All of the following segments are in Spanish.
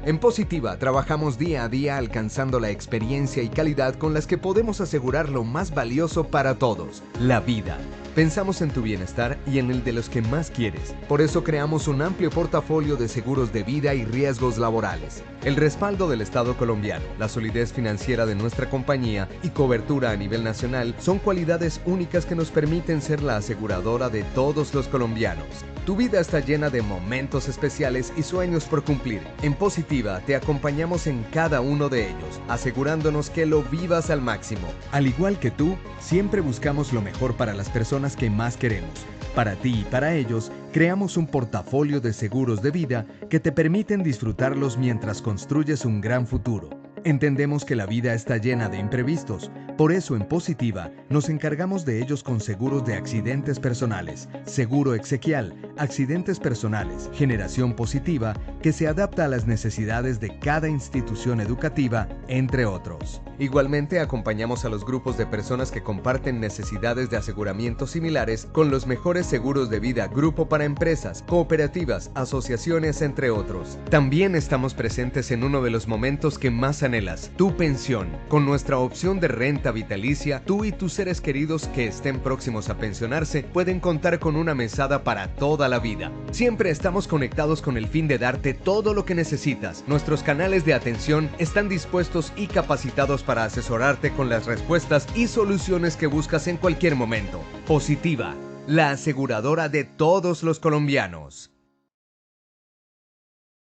En Positiva trabajamos día a día alcanzando la experiencia y calidad con las que podemos asegurar lo más valioso para todos, la vida. Pensamos en tu bienestar y en el de los que más quieres. Por eso creamos un amplio portafolio de seguros de vida y riesgos laborales. El respaldo del Estado colombiano, la solidez financiera de nuestra compañía y cobertura a nivel nacional son cualidades únicas que nos permiten ser la aseguradora de todos los colombianos. Tu vida está llena de momentos especiales y sueños por cumplir. En Positiva te acompañamos en cada uno de ellos, asegurándonos que lo vivas al máximo. Al igual que tú, siempre buscamos lo mejor para las personas que más queremos. Para ti y para ellos, creamos un portafolio de seguros de vida que te permiten disfrutarlos mientras construyes un gran futuro. Entendemos que la vida está llena de imprevistos, por eso en Positiva nos encargamos de ellos con seguros de accidentes personales, seguro exequial, accidentes personales, generación positiva, que se adapta a las necesidades de cada institución educativa, entre otros. Igualmente acompañamos a los grupos de personas que comparten necesidades de aseguramiento similares con los mejores seguros de vida grupo para empresas, cooperativas, asociaciones, entre otros. También estamos presentes en uno de los momentos que más anhelas, tu pensión. Con nuestra opción de renta vitalicia, tú y tus seres queridos que estén próximos a pensionarse pueden contar con una mesada para toda la vida. Siempre estamos conectados con el fin de darte todo lo que necesitas. Nuestros canales de atención están dispuestos y capacitados para asesorarte con las respuestas y soluciones que buscas en cualquier momento. Positiva, la aseguradora de todos los colombianos.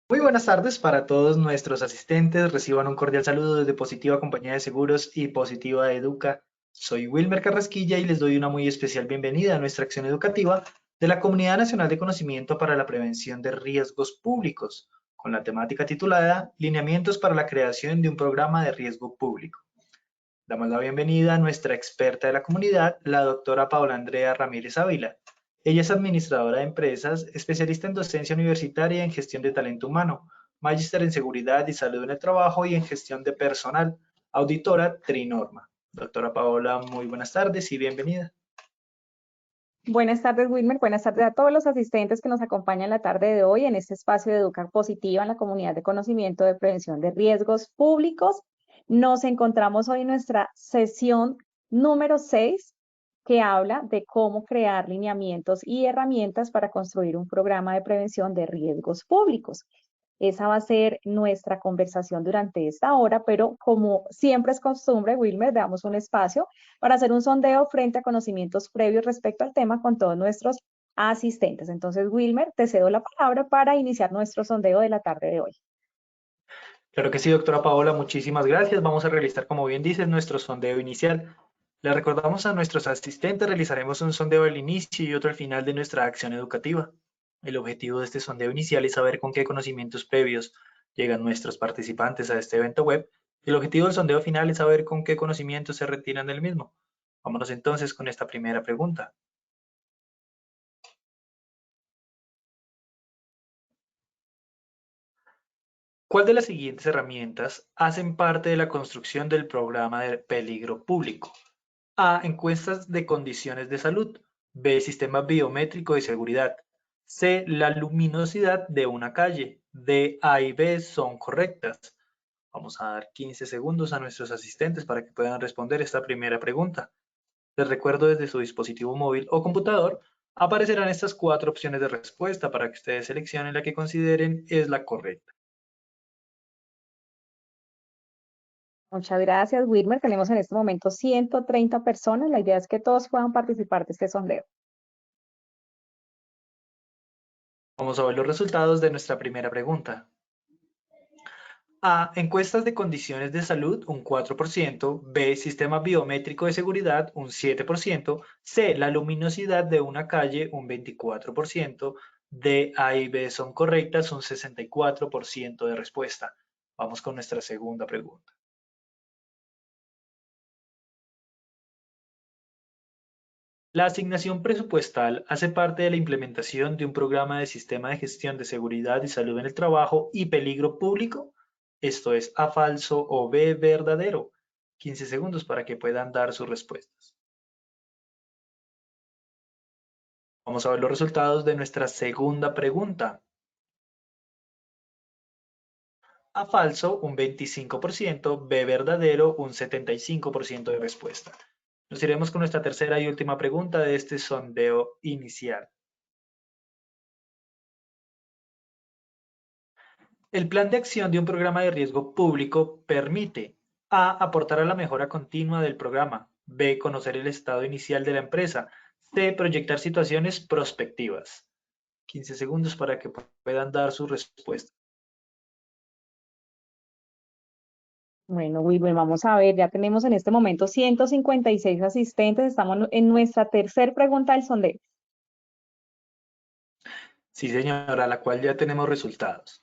Muy buenas tardes para todos nuestros asistentes. Reciban un cordial saludo desde Positiva Compañía de Seguros y Positiva Educa. Soy Wilmer Carrasquilla y les doy una muy especial bienvenida a nuestra acción educativa de la Comunidad Nacional de Conocimiento para la Prevención de Riesgos Públicos, con la temática titulada Lineamientos para la creación de un programa de riesgo público. Damos la bienvenida a nuestra experta de la comunidad, la doctora Paola Andrea Ramírez Ávila. Ella es administradora de empresas, especialista en docencia universitaria y en gestión de talento humano, magíster en seguridad y salud en el trabajo y en gestión de personal, auditora Trinorma. Doctora Paola, muy buenas tardes y bienvenida. Buenas tardes, Wilmer. Buenas tardes a todos los asistentes que nos acompañan la tarde de hoy en este espacio de Educar Positiva en la comunidad de conocimiento de prevención de riesgos públicos. Nos encontramos hoy en nuestra sesión número 6, que habla de cómo crear lineamientos y herramientas para construir un programa de prevención de riesgos públicos. Esa va a ser nuestra conversación durante esta hora, pero como siempre es costumbre, Wilmer, damos un espacio para hacer un sondeo frente a conocimientos previos respecto al tema con todos nuestros asistentes. Entonces, Wilmer, te cedo la palabra para iniciar nuestro sondeo de la tarde de hoy. Claro que sí, doctora Paola, muchísimas gracias. Vamos a realizar, como bien dices, nuestro sondeo inicial. Le recordamos a nuestros asistentes, realizaremos un sondeo al inicio y otro al final de nuestra acción educativa. El objetivo de este sondeo inicial es saber con qué conocimientos previos llegan nuestros participantes a este evento web. Y el objetivo del sondeo final es saber con qué conocimientos se retiran del mismo. Vámonos entonces con esta primera pregunta. ¿Cuál de las siguientes herramientas hacen parte de la construcción del programa de peligro público? A. Encuestas de condiciones de salud. B. Sistema biométrico de seguridad. C. La luminosidad de una calle. D. A y B son correctas. Vamos a dar 15 segundos a nuestros asistentes para que puedan responder esta primera pregunta. Les recuerdo desde su dispositivo móvil o computador aparecerán estas 4 opciones de respuesta para que ustedes seleccionen la que consideren es la correcta. Muchas gracias, Wilmer. Tenemos en este momento 130 personas. La idea es que todos puedan participar de este sondeo. Vamos a ver los resultados de nuestra primera pregunta. A. Encuestas de condiciones de salud, un 4%. B. Sistema biométrico de seguridad, un 7%. C. La luminosidad de una calle, un 24%. D. A y B son correctas, un 64% de respuesta. Vamos con nuestra segunda pregunta. La asignación presupuestal hace parte de la implementación de un programa de sistema de gestión de seguridad y salud en el trabajo y peligro público. Esto es A falso o B verdadero. 15 segundos para que puedan dar sus respuestas. Vamos a ver los resultados de nuestra segunda pregunta. A falso, un 25%, B verdadero, un 75% de respuesta. Nos iremos con nuestra tercera y última pregunta de este sondeo inicial. El plan de acción de un programa de riesgo público permite A. Aportar a la mejora continua del programa. B. Conocer el estado inicial de la empresa. C. Proyectar situaciones prospectivas. 15 segundos para que puedan dar su respuesta. Bueno, Wilber, vamos a ver, ya tenemos en este momento 156 asistentes, estamos en nuestra tercera pregunta del sondeo. Sí, señora, a la cual ya tenemos resultados.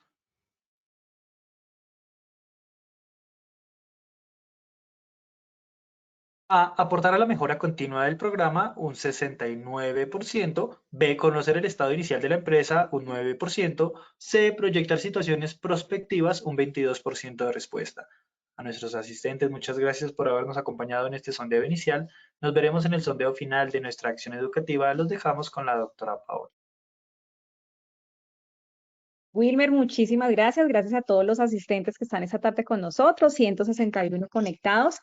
A. Aportar a la mejora continua del programa, un 69%. B. Conocer el estado inicial de la empresa, un 9%. C. Proyectar situaciones prospectivas, un 22% de respuesta. A nuestros asistentes, muchas gracias por habernos acompañado en este sondeo inicial. Nos veremos en el sondeo final de nuestra acción educativa. Los dejamos con la doctora Paola. Wilmer, muchísimas gracias. Gracias a todos los asistentes que están esta tarde con nosotros, 161 conectados.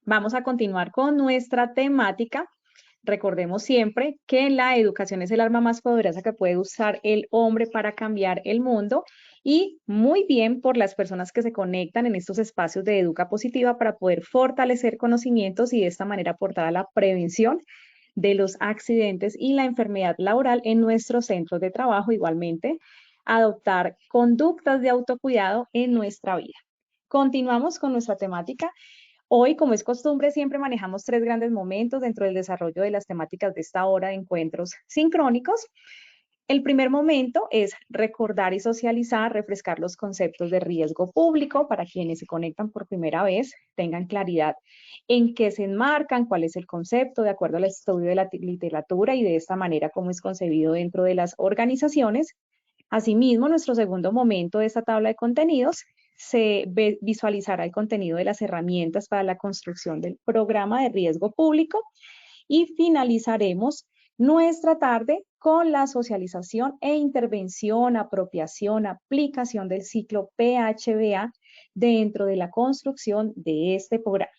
Vamos a continuar con nuestra temática. Recordemos siempre que la educación es el arma más poderosa que puede usar el hombre para cambiar el mundo y muy bien por las personas que se conectan en estos espacios de Educa Positiva para poder fortalecer conocimientos y de esta manera aportar a la prevención de los accidentes y la enfermedad laboral en nuestros centros de trabajo, igualmente adoptar conductas de autocuidado en nuestra vida. Continuamos con nuestra temática. Hoy, como es costumbre, siempre manejamos tres grandes momentos dentro del desarrollo de las temáticas de esta hora de encuentros sincrónicos. El primer momento es recordar y socializar, refrescar los conceptos de riesgo público para quienes se conectan por primera vez, tengan claridad en qué se enmarcan, cuál es el concepto, de acuerdo al estudio de la literatura y de esta manera cómo es concebido dentro de las organizaciones. Asimismo, nuestro segundo momento de esta tabla de contenidos se visualizará el contenido de las herramientas para la construcción del programa de riesgo público y finalizaremos nuestra tarde con la socialización e intervención, apropiación, aplicación del ciclo PHBA dentro de la construcción de este programa.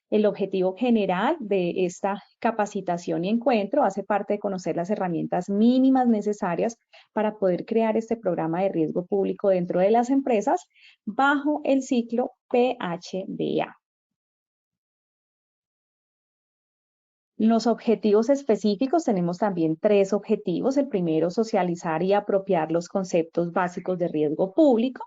El objetivo general de esta capacitación y encuentro hace parte de conocer las herramientas mínimas necesarias para poder crear este programa de riesgo público dentro de las empresas bajo el ciclo PHBA. Los objetivos específicos, tenemos también tres objetivos. El primero, socializar y apropiar los conceptos básicos de riesgo público.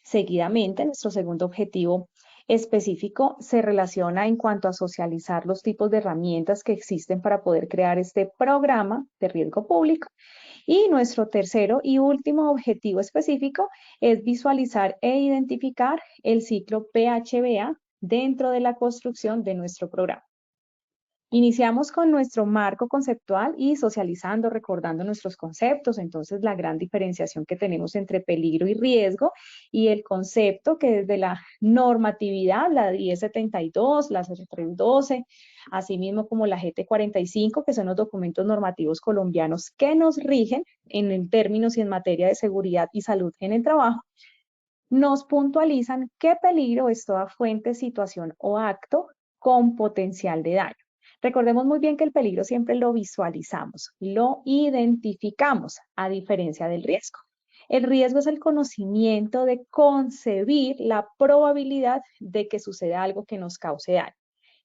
Seguidamente, nuestro segundo objetivo específico se relaciona en cuanto a socializar los tipos de herramientas que existen para poder crear este programa de riesgo público. Y nuestro tercero y último objetivo específico es visualizar e identificar el ciclo PHBA dentro de la construcción de nuestro programa. Iniciamos con nuestro marco conceptual y socializando, recordando nuestros conceptos. Entonces, la gran diferenciación que tenemos entre peligro y riesgo y el concepto que desde la normatividad, la 1072, la 0312, asimismo como la GT45, que son los documentos normativos colombianos que nos rigen en términos y en materia de seguridad y salud en el trabajo, nos puntualizan qué peligro es toda fuente, situación o acto con potencial de daño. Recordemos muy bien que el peligro siempre lo visualizamos, lo identificamos, a diferencia del riesgo. El riesgo es el conocimiento de concebir la probabilidad de que suceda algo que nos cause daño,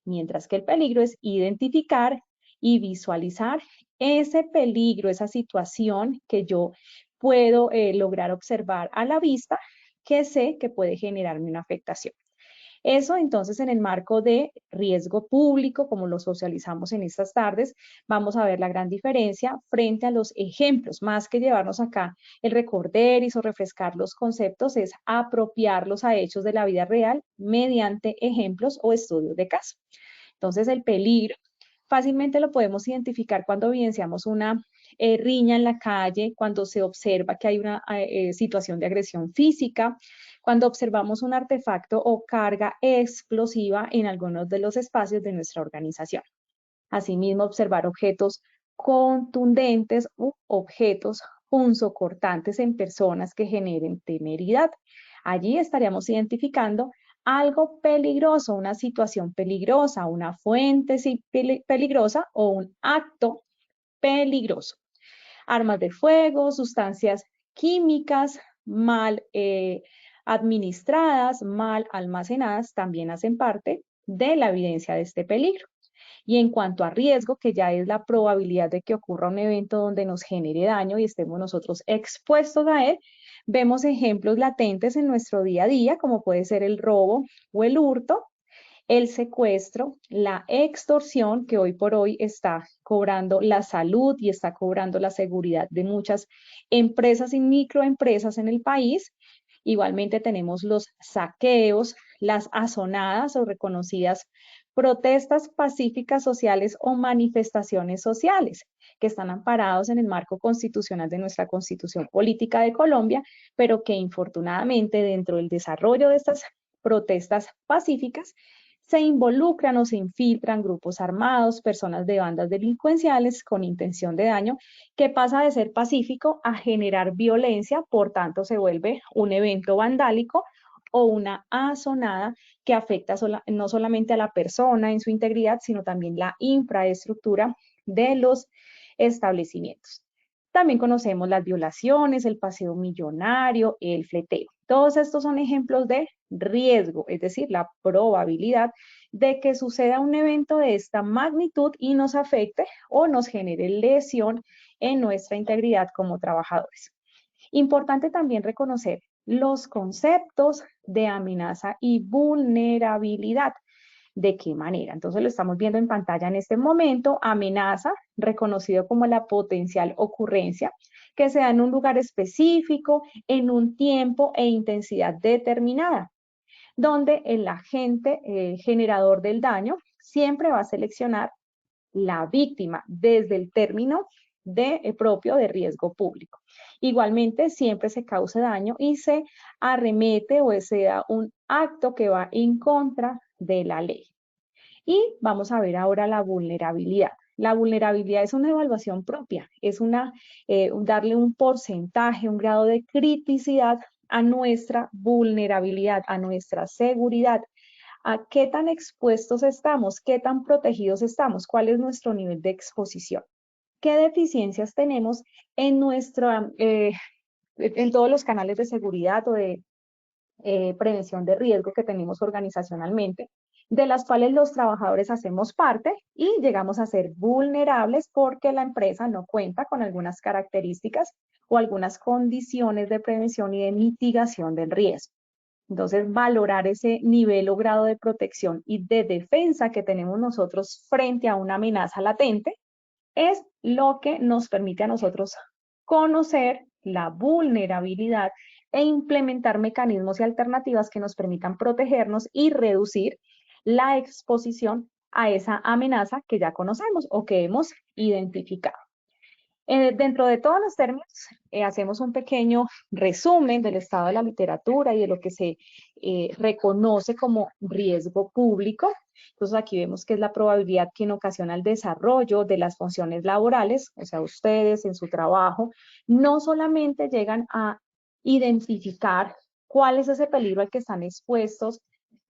mientras que el peligro es identificar y visualizar ese peligro, esa situación que yo puedo lograr observar a la vista, que sé que puede generarme una afectación. Eso entonces en el marco de riesgo público, como lo socializamos en estas tardes, vamos a ver la gran diferencia frente a los ejemplos. Más que llevarnos acá el recordar y refrescar los conceptos, es apropiarlos a hechos de la vida real mediante ejemplos o estudios de caso. Entonces el peligro fácilmente lo podemos identificar cuando evidenciamos una riña en la calle, cuando se observa que hay una situación de agresión física, cuando observamos un artefacto o carga explosiva en algunos de los espacios de nuestra organización. Asimismo, observar objetos contundentes u objetos punzocortantes en personas que generen temeridad. Allí estaríamos identificando algo peligroso, una situación peligrosa, una fuente peligrosa o un acto peligroso. Armas de fuego, sustancias químicas mal administradas, mal almacenadas, también hacen parte de la evidencia de este peligro. Y en cuanto a riesgo, que ya es la probabilidad de que ocurra un evento donde nos genere daño y estemos nosotros expuestos a él, vemos ejemplos latentes en nuestro día a día, como puede ser el robo o el hurto, el secuestro, la extorsión, que hoy por hoy está cobrando la salud y está cobrando la seguridad de muchas empresas y microempresas en el país. Igualmente tenemos los saqueos, las azonadas o reconocidas protestas pacíficas sociales o manifestaciones sociales, que están amparados en el marco constitucional de nuestra Constitución Política de Colombia, pero que infortunadamente dentro del desarrollo de estas protestas pacíficas se involucran o se infiltran grupos armados, personas de bandas delincuenciales con intención de daño, que pasa de ser pacífico a generar violencia, por tanto se vuelve un evento vandálico o una azonada que afecta no solamente a la persona en su integridad, sino también la infraestructura de los establecimientos. También conocemos las violaciones, el paseo millonario, el fleteo. Todos estos son ejemplos de riesgo, es decir, la probabilidad de que suceda un evento de esta magnitud y nos afecte o nos genere lesión en nuestra integridad como trabajadores. Importante también reconocer los conceptos de amenaza y vulnerabilidad. ¿De qué manera? Entonces lo estamos viendo en pantalla en este momento. Amenaza, reconocido como la potencial ocurrencia, que se da en un lugar específico, en un tiempo e intensidad determinada, donde el agente generador del daño siempre va a seleccionar la víctima desde el término propio de riesgo público. Igualmente, siempre se causa daño y se arremete o sea un acto que va en contra de la ley. Y vamos a ver ahora la vulnerabilidad. La vulnerabilidad es una evaluación propia, es darle un porcentaje, un grado de criticidad a nuestra vulnerabilidad, a nuestra seguridad, a qué tan expuestos estamos, qué tan protegidos estamos, cuál es nuestro nivel de exposición, qué deficiencias tenemos en en todos los canales de seguridad o de prevención de riesgo que tenemos organizacionalmente, de las cuales los trabajadores hacemos parte y llegamos a ser vulnerables porque la empresa no cuenta con algunas características o algunas condiciones de prevención y de mitigación del riesgo. Entonces, valorar ese nivel o grado de protección y de defensa que tenemos nosotros frente a una amenaza latente es lo que nos permite a nosotros conocer la vulnerabilidad e implementar mecanismos y alternativas que nos permitan protegernos y reducir la exposición a esa amenaza que ya conocemos o que hemos identificado. Dentro de todos los términos, hacemos un pequeño resumen del estado de la literatura y de lo que se reconoce como riesgo público. Entonces aquí vemos que es la probabilidad que en ocasiona el desarrollo de las funciones laborales, o sea, ustedes en su trabajo, no solamente llegan a identificar cuál es ese peligro al que están expuestos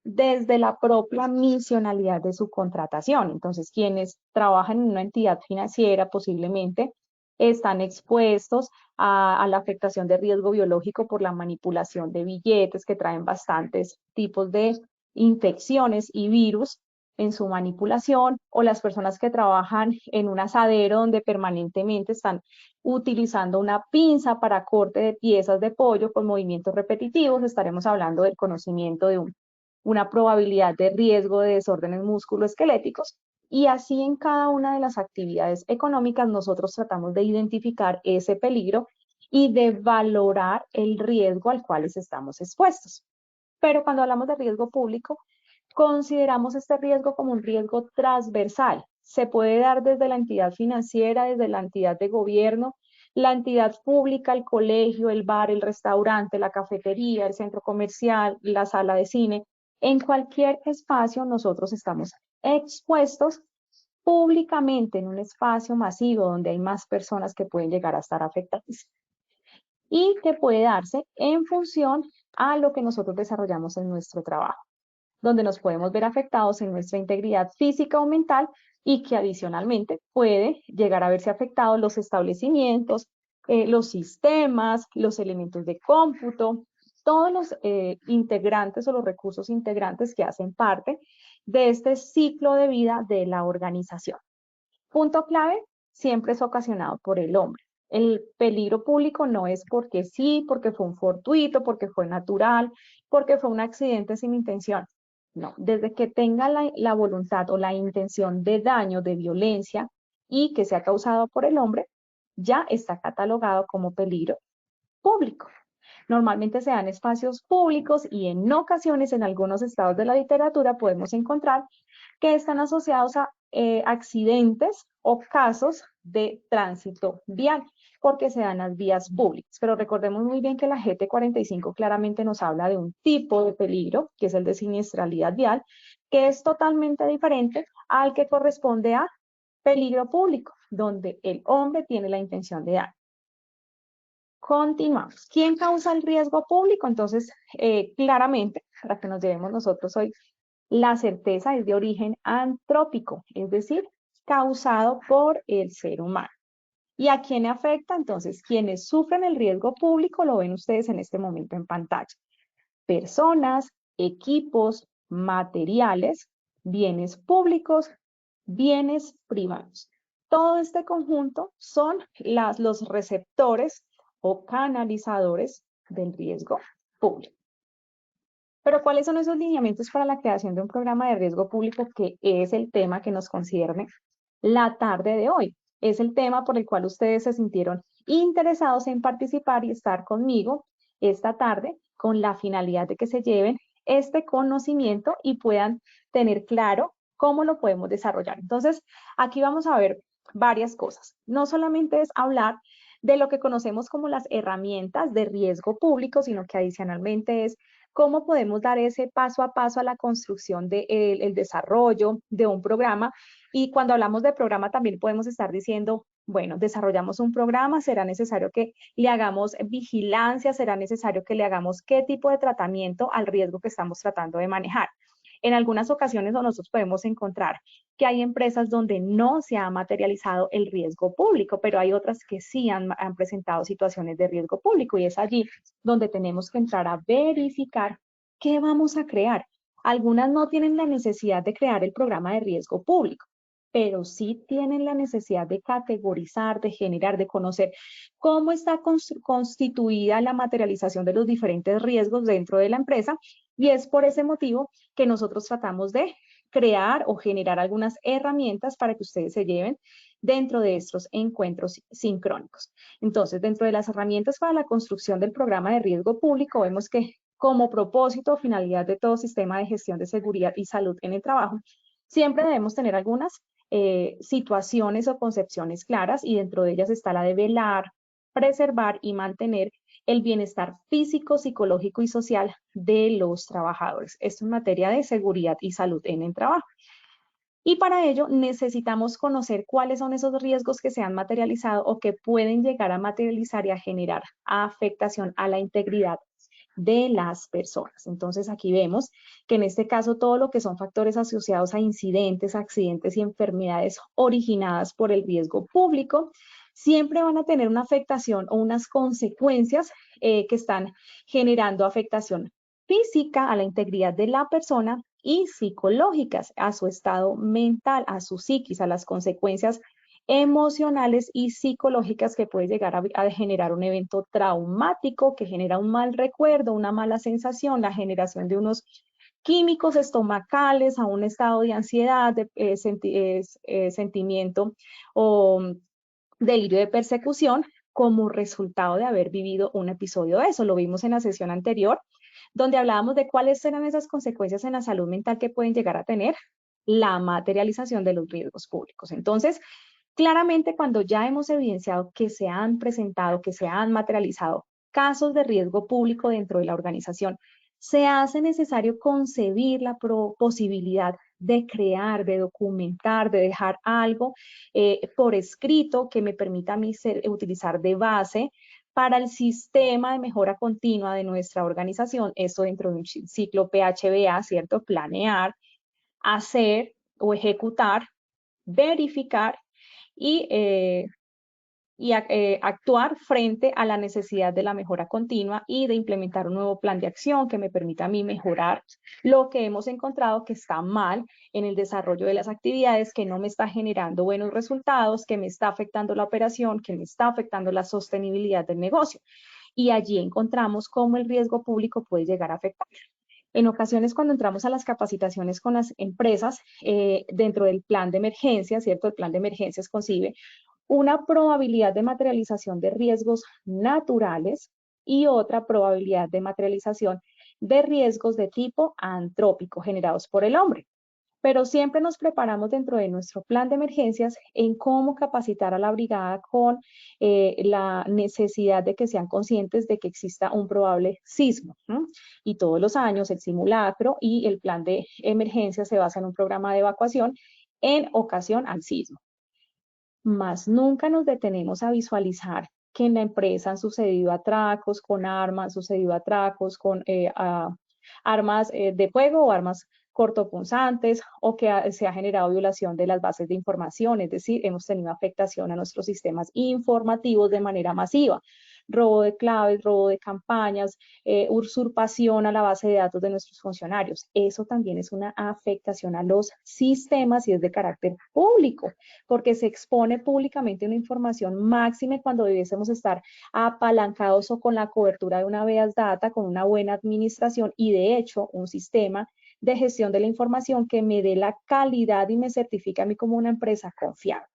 desde la propia misionalidad de su contratación. Entonces, quienes trabajan en una entidad financiera posiblemente están expuestos a la afectación de riesgo biológico por la manipulación de billetes que traen bastantes tipos de infecciones y virus en su manipulación, o las personas que trabajan en un asadero donde permanentemente están utilizando una pinza para corte de piezas de pollo con movimientos repetitivos. Estaremos hablando del conocimiento de una probabilidad de riesgo de desórdenes musculoesqueléticos. Y así en cada una de las actividades económicas nosotros tratamos de identificar ese peligro y de valorar el riesgo al cual estamos expuestos. Pero cuando hablamos de riesgo público, consideramos este riesgo como un riesgo transversal. Se puede dar desde la entidad financiera, desde la entidad de gobierno, la entidad pública, el colegio, el bar, el restaurante, la cafetería, el centro comercial, la sala de cine. En cualquier espacio nosotros estamos expuestos públicamente en un espacio masivo donde hay más personas que pueden llegar a estar afectadas. y que puede darse en función a lo que nosotros desarrollamos en nuestro trabajo, donde nos podemos ver afectados en nuestra integridad física o mental y que adicionalmente puede llegar a verse afectados los establecimientos, los sistemas, los elementos de cómputo, todos los integrantes o los recursos integrantes que hacen parte de este ciclo de vida de la organización. Punto clave, siempre es ocasionado por el hombre. El peligro público no es porque sí, porque fue un fortuito, porque fue natural, porque fue un accidente sin intención. No, desde que tenga la voluntad o la intención de daño, de violencia y que sea causado por el hombre, ya está catalogado como peligro público. Normalmente se dan espacios públicos y en ocasiones en algunos estados de la literatura podemos encontrar que están asociados a accidentes o casos de tránsito vial, porque se dan las vías públicas. Pero recordemos muy bien que la GT 45 claramente nos habla de un tipo de peligro, que es el de siniestralidad vial, que es totalmente diferente al que corresponde a peligro público, donde el hombre tiene la intención de daño. Continuamos. ¿Quién causa el riesgo público? Entonces, claramente, para que nos llevemos nosotros hoy, la certeza es de origen antrópico, es decir, causado por el ser humano. ¿Y a quién afecta? Entonces, quienes sufren el riesgo público lo ven ustedes en este momento en pantalla. Personas, equipos, materiales, bienes públicos, bienes privados. Todo este conjunto son los receptores o canalizadores del riesgo público. Pero ¿cuáles son esos lineamientos para la creación de un programa de riesgo público, que es el tema que nos concierne la tarde de hoy? Es el tema por el cual ustedes se sintieron interesados en participar y estar conmigo esta tarde, con la finalidad de que se lleven este conocimiento y puedan tener claro cómo lo podemos desarrollar. Entonces, aquí vamos a ver varias cosas. No solamente es hablar de lo que conocemos como las herramientas de riesgo público, sino que adicionalmente es cómo podemos dar ese paso a paso a la construcción del desarrollo de un programa. Y cuando hablamos de programa también podemos estar diciendo, bueno, desarrollamos un programa, será necesario que le hagamos vigilancia, será necesario que le hagamos qué tipo de tratamiento al riesgo que estamos tratando de manejar. En algunas ocasiones nosotros podemos encontrar que hay empresas donde no se ha materializado el riesgo público, pero hay otras que sí han presentado situaciones de riesgo público, y es allí donde tenemos que entrar a verificar qué vamos a crear. Algunas no tienen la necesidad de crear el programa de riesgo público, pero sí tienen la necesidad de categorizar, de generar, de conocer cómo está constituida la materialización de los diferentes riesgos dentro de la empresa, y es por ese motivo que nosotros tratamos de crear o generar algunas herramientas para que ustedes se lleven dentro de estos encuentros sincrónicos. Entonces, dentro de las herramientas para la construcción del programa de riesgo público, vemos que como propósito o finalidad de todo sistema de gestión de seguridad y salud en el trabajo, siempre debemos tener algunas situaciones o concepciones claras, y dentro de ellas está la de velar, preservar y mantener el bienestar físico, psicológico y social de los trabajadores. Esto en materia de seguridad y salud en el trabajo. Y para ello necesitamos conocer cuáles son esos riesgos que se han materializado o que pueden llegar a materializar y a generar afectación a la integridad de las personas. Entonces aquí vemos que en este caso todo lo que son factores asociados a incidentes, accidentes y enfermedades originadas por el riesgo público siempre van a tener una afectación o unas consecuencias que están generando afectación física a la integridad de la persona y psicológicas a su estado mental, a su psiquis, a las consecuencias emocionales y psicológicas que puede llegar a generar un evento traumático que genera un mal recuerdo, una mala sensación, la generación de unos químicos estomacales, a un estado de ansiedad, de sentimiento o delirio de persecución como resultado de haber vivido un episodio de eso. Lo vimos en la sesión anterior, donde hablábamos de cuáles eran esas consecuencias en la salud mental que pueden llegar a tener la materialización de los riesgos públicos. Entonces, claramente, cuando ya hemos evidenciado que se han presentado, que se han materializado casos de riesgo público dentro de la organización, se hace necesario concebir la posibilidad de crear, de documentar, de dejar algo por escrito que me permita a mí utilizar de base Para el sistema de mejora continua de nuestra organización, esto dentro de un ciclo PHBA, ¿cierto? Planear, hacer o ejecutar, verificar y actuar frente a la necesidad de la mejora continua y de implementar un nuevo plan de acción que me permita a mí mejorar lo que hemos encontrado que está mal en el desarrollo de las actividades, que no me está generando buenos resultados, que me está afectando la operación, que me está afectando la sostenibilidad del negocio. Y allí encontramos cómo el riesgo público puede llegar a afectar. En ocasiones, cuando entramos a las capacitaciones con las empresas, dentro del plan de emergencia, ¿cierto? El plan de emergencias concibe una probabilidad de materialización de riesgos naturales y otra probabilidad de materialización de riesgos de tipo antrópico generados por el hombre. Pero siempre nos preparamos dentro de nuestro plan de emergencias en cómo capacitar a la brigada con la necesidad de que sean conscientes de que exista un probable sismo. Y todos los años el simulacro y el plan de emergencia se basa en un programa de evacuación en ocasión al sismo. Más nunca nos detenemos a visualizar que en la empresa han sucedido atracos con armas, han sucedido atracos con armas de fuego o armas cortopunzantes, o que se ha generado violación de las bases de información, es decir, hemos tenido afectación a nuestros sistemas informativos de manera masiva. Robo de claves, robo de campañas, usurpación a la base de datos de nuestros funcionarios. Eso también es una afectación a los sistemas y es de carácter público, porque se expone públicamente una información máxima cuando debiésemos estar apalancados o con la cobertura de una base data, con una buena administración y de hecho un sistema de gestión de la información que me dé la calidad y me certifique a mí como una empresa confiable.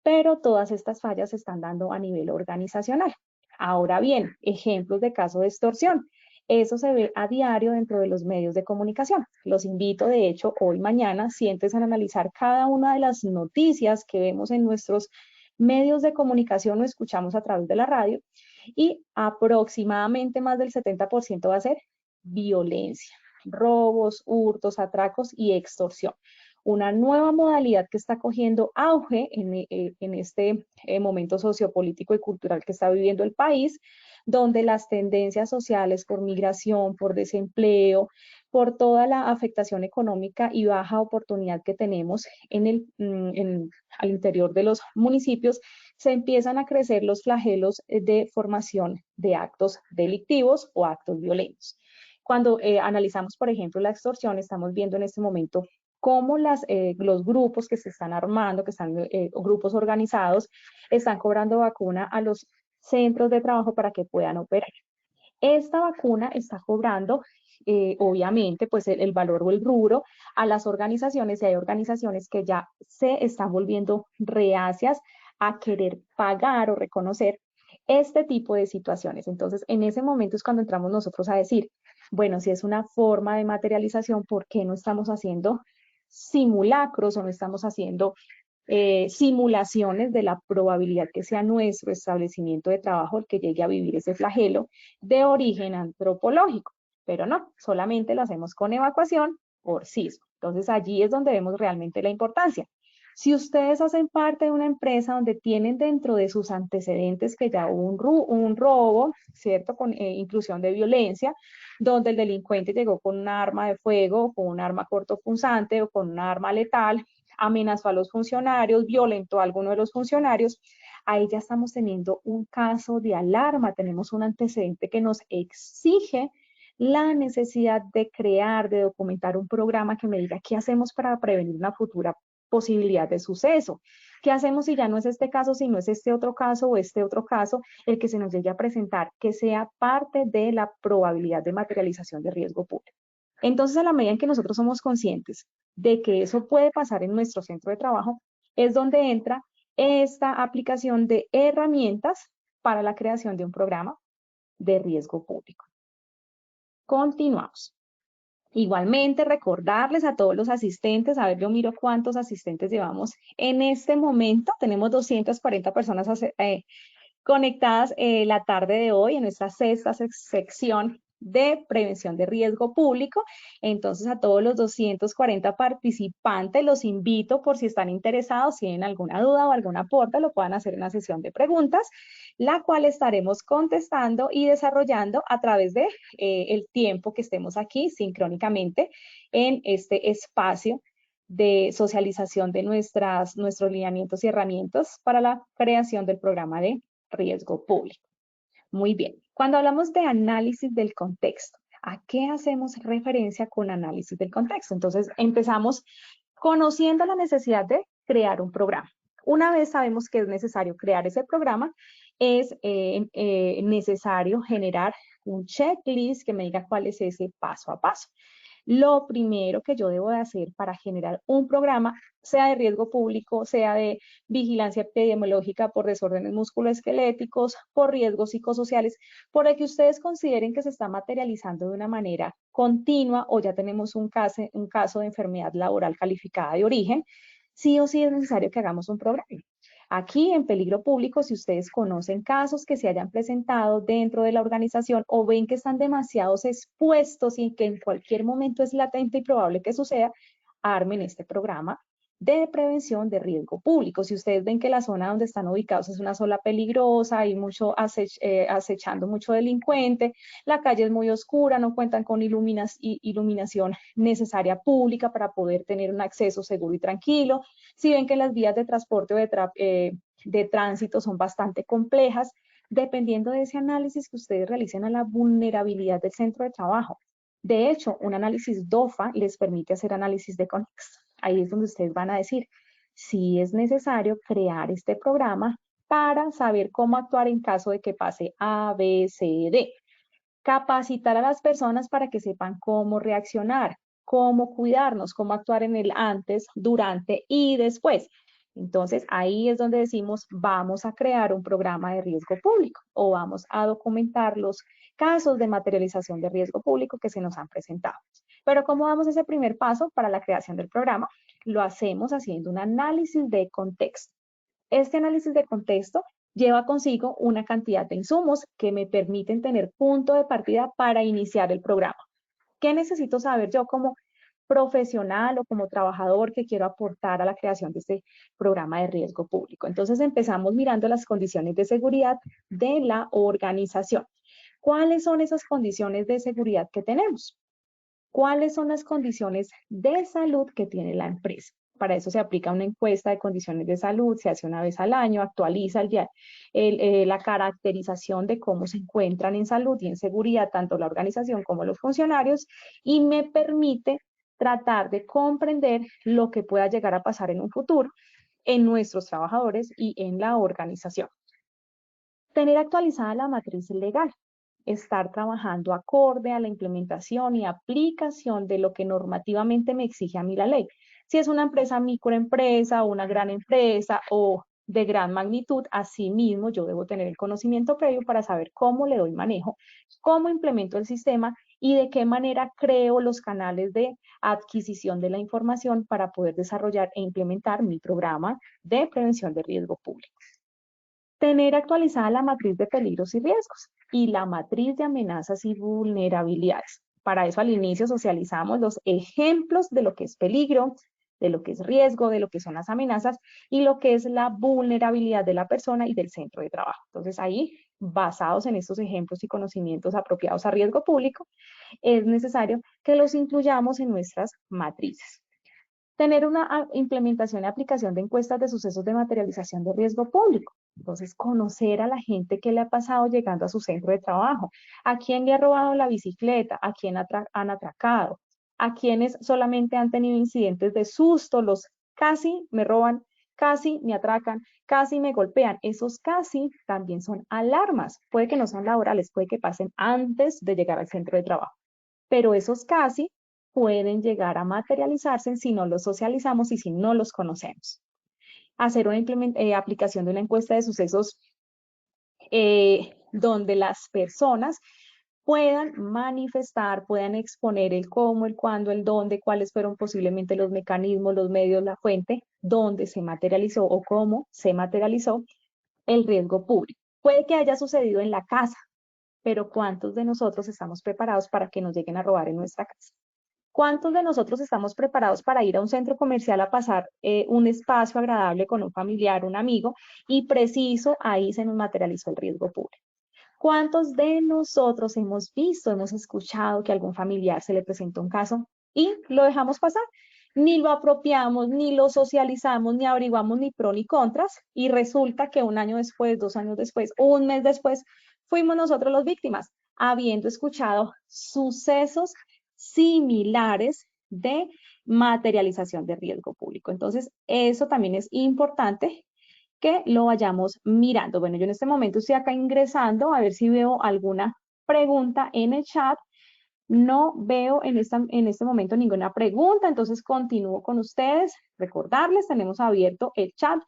Pero todas estas fallas se están dando a nivel organizacional. Ahora bien, ejemplos de caso de extorsión. Eso se ve a diario dentro de los medios de comunicación. Los invito, de hecho, hoy, mañana, siéntense a analizar cada una de las noticias que vemos en nuestros medios de comunicación o escuchamos a través de la radio y aproximadamente más del 70% va a ser violencia, robos, hurtos, atracos y extorsión. Una nueva modalidad que está cogiendo auge en este momento sociopolítico y cultural que está viviendo el país, donde las tendencias sociales por migración, por desempleo, por toda la afectación económica y baja oportunidad que tenemos al interior de los municipios, se empiezan a crecer los flagelos de formación de actos delictivos o actos violentos. Cuando analizamos, por ejemplo, la extorsión, estamos viendo en este momento cómo los grupos que se están armando, que están grupos organizados, están cobrando vacuna a los centros de trabajo para que puedan operar. Esta vacuna está cobrando, obviamente, pues el valor o el rubro a las organizaciones, y hay organizaciones que ya se están volviendo reacias a querer pagar o reconocer este tipo de situaciones. Entonces, en ese momento es cuando entramos nosotros a decir, bueno, si es una forma de materialización, ¿por qué no estamos haciendo simulacros o no estamos haciendo simulaciones de la probabilidad que sea nuestro establecimiento de trabajo el que llegue a vivir ese flagelo de origen antropológico? Pero no, solamente lo hacemos con evacuación por sismo. Entonces allí es donde vemos realmente la importancia. Si ustedes hacen parte de una empresa donde tienen dentro de sus antecedentes que ya hubo un robo, ¿cierto? Con inclusión de violencia, donde el delincuente llegó con un arma de fuego, con un arma cortopunzante o con un arma letal, amenazó a los funcionarios, violentó a alguno de los funcionarios, ahí ya estamos teniendo un caso de alarma, tenemos un antecedente que nos exige la necesidad de crear, de documentar un programa que me diga qué hacemos para prevenir una futura posibilidad de suceso. ¿Qué hacemos si ya no es este caso, si no es este otro caso o este otro caso, el que se nos llegue a presentar, que sea parte de la probabilidad de materialización de riesgo público? Entonces, a la medida en que nosotros somos conscientes de que eso puede pasar en nuestro centro de trabajo, es donde entra esta aplicación de herramientas para la creación de un programa de riesgo público. Continuamos. Igualmente, recordarles a todos los asistentes, a ver, yo miro cuántos asistentes llevamos en este momento. Tenemos 240 personas conectadas la tarde de hoy en nuestra sexta sección de prevención de riesgo público. Entonces a todos los 240 participantes los invito, por si están interesados, si tienen alguna duda o algún aporte, lo puedan hacer en la sesión de preguntas, la cual estaremos contestando y desarrollando a través de el tiempo que estemos aquí sincrónicamente en este espacio de socialización de nuestros lineamientos y herramientas para la creación del programa de riesgo público. Muy bien. Cuando hablamos de análisis del contexto, ¿a qué hacemos referencia con análisis del contexto? Entonces, empezamos conociendo la necesidad de crear un programa. Una vez sabemos que es necesario crear ese programa, es necesario generar un checklist que me diga cuál es ese paso a paso. Lo primero que yo debo de hacer para generar un programa, sea de riesgo público, sea de vigilancia epidemiológica por desórdenes musculoesqueléticos, por riesgos psicosociales, por el que ustedes consideren que se está materializando de una manera continua o ya tenemos un caso de enfermedad laboral calificada de origen, sí o sí es necesario que hagamos un programa. Aquí en peligro público, si ustedes conocen casos que se hayan presentado dentro de la organización o ven que están demasiado expuestos y que en cualquier momento es latente y probable que suceda, armen este programa de prevención de riesgo público. Si ustedes ven que la zona donde están ubicados es una zona peligrosa, hay mucho acechando mucho delincuente, la calle es muy oscura, no cuentan con iluminación necesaria pública para poder tener un acceso seguro y tranquilo, si ven que las vías de transporte o de tránsito son bastante complejas, dependiendo de ese análisis que ustedes realicen a la vulnerabilidad del centro de trabajo. De hecho, un análisis DOFA les permite hacer análisis de contexto. Ahí es donde ustedes van a decir si es necesario crear este programa para saber cómo actuar en caso de que pase A, B, C, D. Capacitar a las personas para que sepan cómo reaccionar, cómo cuidarnos, cómo actuar en el antes, durante y después. Entonces, ahí es donde decimos, vamos a crear un programa de riesgo público o vamos a documentar los casos de materialización de riesgo público que se nos han presentado. Pero ¿cómo damos ese primer paso para la creación del programa? Lo hacemos haciendo un análisis de contexto. Este análisis de contexto lleva consigo una cantidad de insumos que me permiten tener punto de partida para iniciar el programa. ¿Qué necesito saber yo como profesional o como trabajador que quiero aportar a la creación de este programa de riesgo público? Entonces empezamos mirando las condiciones de seguridad de la organización. ¿Cuáles son esas condiciones de seguridad que tenemos? ¿Cuáles son las condiciones de salud que tiene la empresa? Para eso se aplica una encuesta de condiciones de salud, se hace una vez al año, actualiza la caracterización de cómo se encuentran en salud y en seguridad tanto la organización como los funcionarios y me permite tratar de comprender lo que pueda llegar a pasar en un futuro en nuestros trabajadores y en la organización. Tener actualizada la matriz legal. Estar trabajando acorde a la implementación y aplicación de lo que normativamente me exige a mí la ley. Si es una empresa microempresa o una gran empresa o de gran magnitud, asimismo yo debo tener el conocimiento previo para saber cómo le doy manejo, cómo implemento el sistema y de qué manera creo los canales de adquisición de la información para poder desarrollar e implementar mi programa de prevención de riesgo público. Tener actualizada la matriz de peligros y riesgos y la matriz de amenazas y vulnerabilidades. Para eso al inicio socializamos los ejemplos de lo que es peligro, de lo que es riesgo, de lo que son las amenazas y lo que es la vulnerabilidad de la persona y del centro de trabajo. Entonces ahí, basados en estos ejemplos y conocimientos apropiados a riesgo público, es necesario que los incluyamos en nuestras matrices. Tener una implementación y aplicación de encuestas de sucesos de materialización de riesgo público. Entonces, conocer a la gente que le ha pasado llegando a su centro de trabajo, a quién le ha robado la bicicleta, a quién han atracado, a quienes solamente han tenido incidentes de susto, los casi me roban, casi me atracan, casi me golpean. Esos casi también son alarmas. Puede que no sean laborales, puede que pasen antes de llegar al centro de trabajo. Pero esos casi pueden llegar a materializarse si no los socializamos y si no los conocemos. Hacer una aplicación de una encuesta de sucesos donde las personas puedan manifestar, puedan exponer el cómo, el cuándo, el dónde, cuáles fueron posiblemente los mecanismos, los medios, la fuente, dónde se materializó o cómo se materializó el riesgo público. Puede que haya sucedido en la casa, pero ¿cuántos de nosotros estamos preparados para que nos lleguen a robar en nuestra casa? ¿Cuántos de nosotros estamos preparados para ir a un centro comercial a pasar un espacio agradable con un familiar, un amigo, y preciso ahí se nos materializó el riesgo público? ¿Cuántos de nosotros hemos visto, hemos escuchado que a algún familiar se le presentó un caso y lo dejamos pasar? Ni lo apropiamos, ni lo socializamos, ni averiguamos ni pro ni contras, y resulta que un año después, 2 años después, un mes después, fuimos nosotros las víctimas, habiendo escuchado sucesos similares de materialización de riesgo público. Entonces, eso también es importante que lo vayamos mirando. Bueno, yo en este momento estoy acá ingresando a ver si veo alguna pregunta en el chat. No veo en este momento ninguna pregunta, entonces continúo con ustedes. Recordarles, tenemos abierto el chat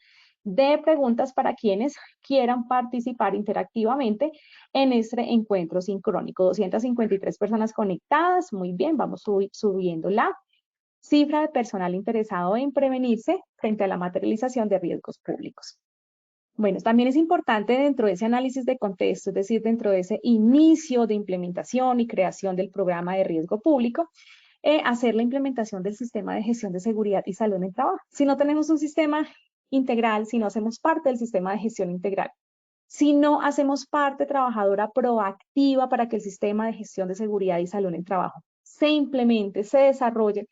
de preguntas para quienes quieran participar interactivamente en este encuentro sincrónico. 253 personas conectadas, muy bien, vamos subiendo la cifra de personal interesado en prevenirse frente a la materialización de riesgos públicos. Bueno, también es importante dentro de ese análisis de contexto, es decir, dentro de ese inicio de implementación y creación del programa de riesgo público, hacer la implementación del sistema de gestión de seguridad y salud en el trabajo. Si no tenemos un sistema integral, si no hacemos parte del sistema de gestión integral, si no hacemos parte trabajadora proactiva para que el sistema de gestión de seguridad y salud en el trabajo se implemente, se desarrolle,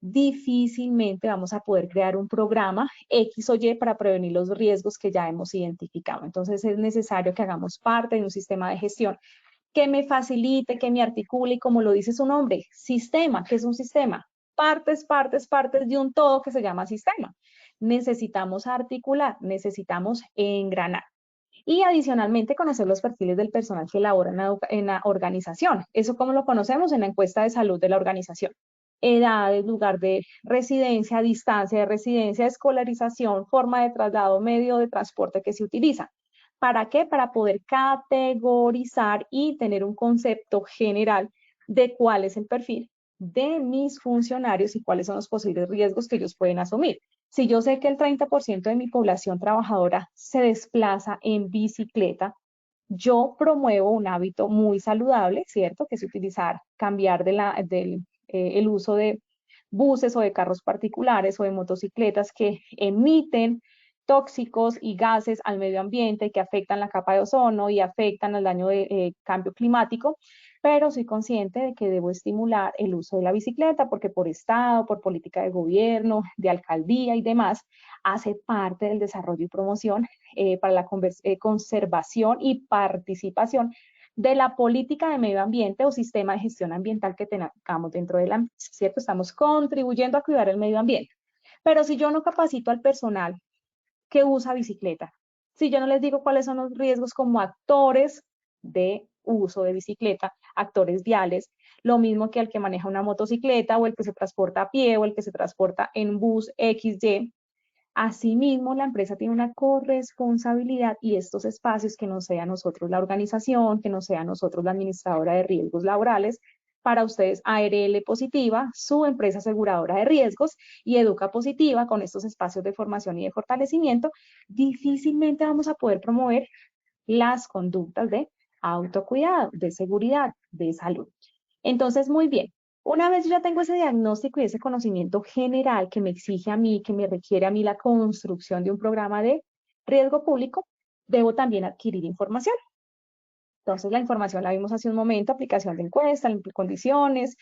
difícilmente vamos a poder crear un programa X o Y para prevenir los riesgos que ya hemos identificado. Entonces es necesario que hagamos parte de un sistema de gestión que me facilite, que me articule, y como lo dice su nombre, sistema. ¿Qué es un sistema? Partes, partes, partes de un todo que se llama sistema. Necesitamos articular, necesitamos engranar. Y adicionalmente conocer los perfiles del personal que labora en la organización. ¿Eso cómo lo conocemos? En la encuesta de salud de la organización. Edades, lugar de residencia, distancia de residencia, escolarización, forma de traslado, medio de transporte que se utiliza. ¿Para qué? Para poder categorizar y tener un concepto general de cuál es el perfil de mis funcionarios y cuáles son los posibles riesgos que ellos pueden asumir. Si yo sé que el 30% de mi población trabajadora se desplaza en bicicleta, yo promuevo un hábito muy saludable, ¿cierto? Que es utilizar, cambiar el uso de buses o de carros particulares o de motocicletas que emiten tóxicos y gases al medio ambiente que afectan la capa de ozono y afectan el daño de cambio climático, pero soy consciente de que debo estimular el uso de la bicicleta porque por estado, por política de gobierno, de alcaldía y demás, hace parte del desarrollo y promoción para la conservación y participación de la política de medio ambiente o sistema de gestión ambiental que tengamos dentro de la empresa, ¿cierto? Estamos contribuyendo a cuidar el medio ambiente. Pero si yo no capacito al personal que usa bicicleta, si yo no les digo cuáles son los riesgos como actores de uso de bicicleta, actores viales, lo mismo que el que maneja una motocicleta o el que se transporta a pie o el que se transporta en bus XY. Asimismo, la empresa tiene una corresponsabilidad y estos espacios que no sea nosotros la organización, que no sea nosotros la administradora de riesgos laborales, para ustedes ARL Positiva, su empresa aseguradora de riesgos, y Educa Positiva, con estos espacios de formación y de fortalecimiento, difícilmente vamos a poder promover las conductas de autocuidado, de seguridad, de salud. Entonces, muy bien. Una vez yo ya tengo ese diagnóstico y ese conocimiento general que me exige a mí, que me requiere a mí la construcción de un programa de riesgo público, debo también adquirir información. Entonces, la información la vimos hace un momento: aplicación de encuesta, condiciones,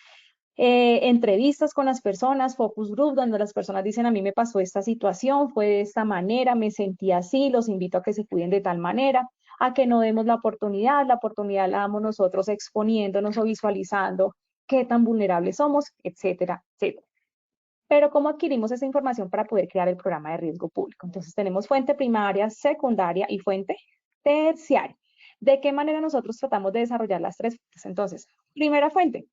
entrevistas con las personas, focus group, donde las personas dicen: a mí me pasó esta situación, fue de esta manera, me sentí así, los invito a que se cuiden de tal manera, a que no demos la oportunidad la damos nosotros exponiéndonos o visualizando qué tan vulnerables somos, etcétera, etcétera. Pero ¿cómo adquirimos esa información para poder crear el programa de riesgo público? Entonces tenemos fuente primaria, secundaria y fuente terciaria. ¿De qué manera nosotros tratamos de desarrollar las tres fuentes? Entonces, primera fuente.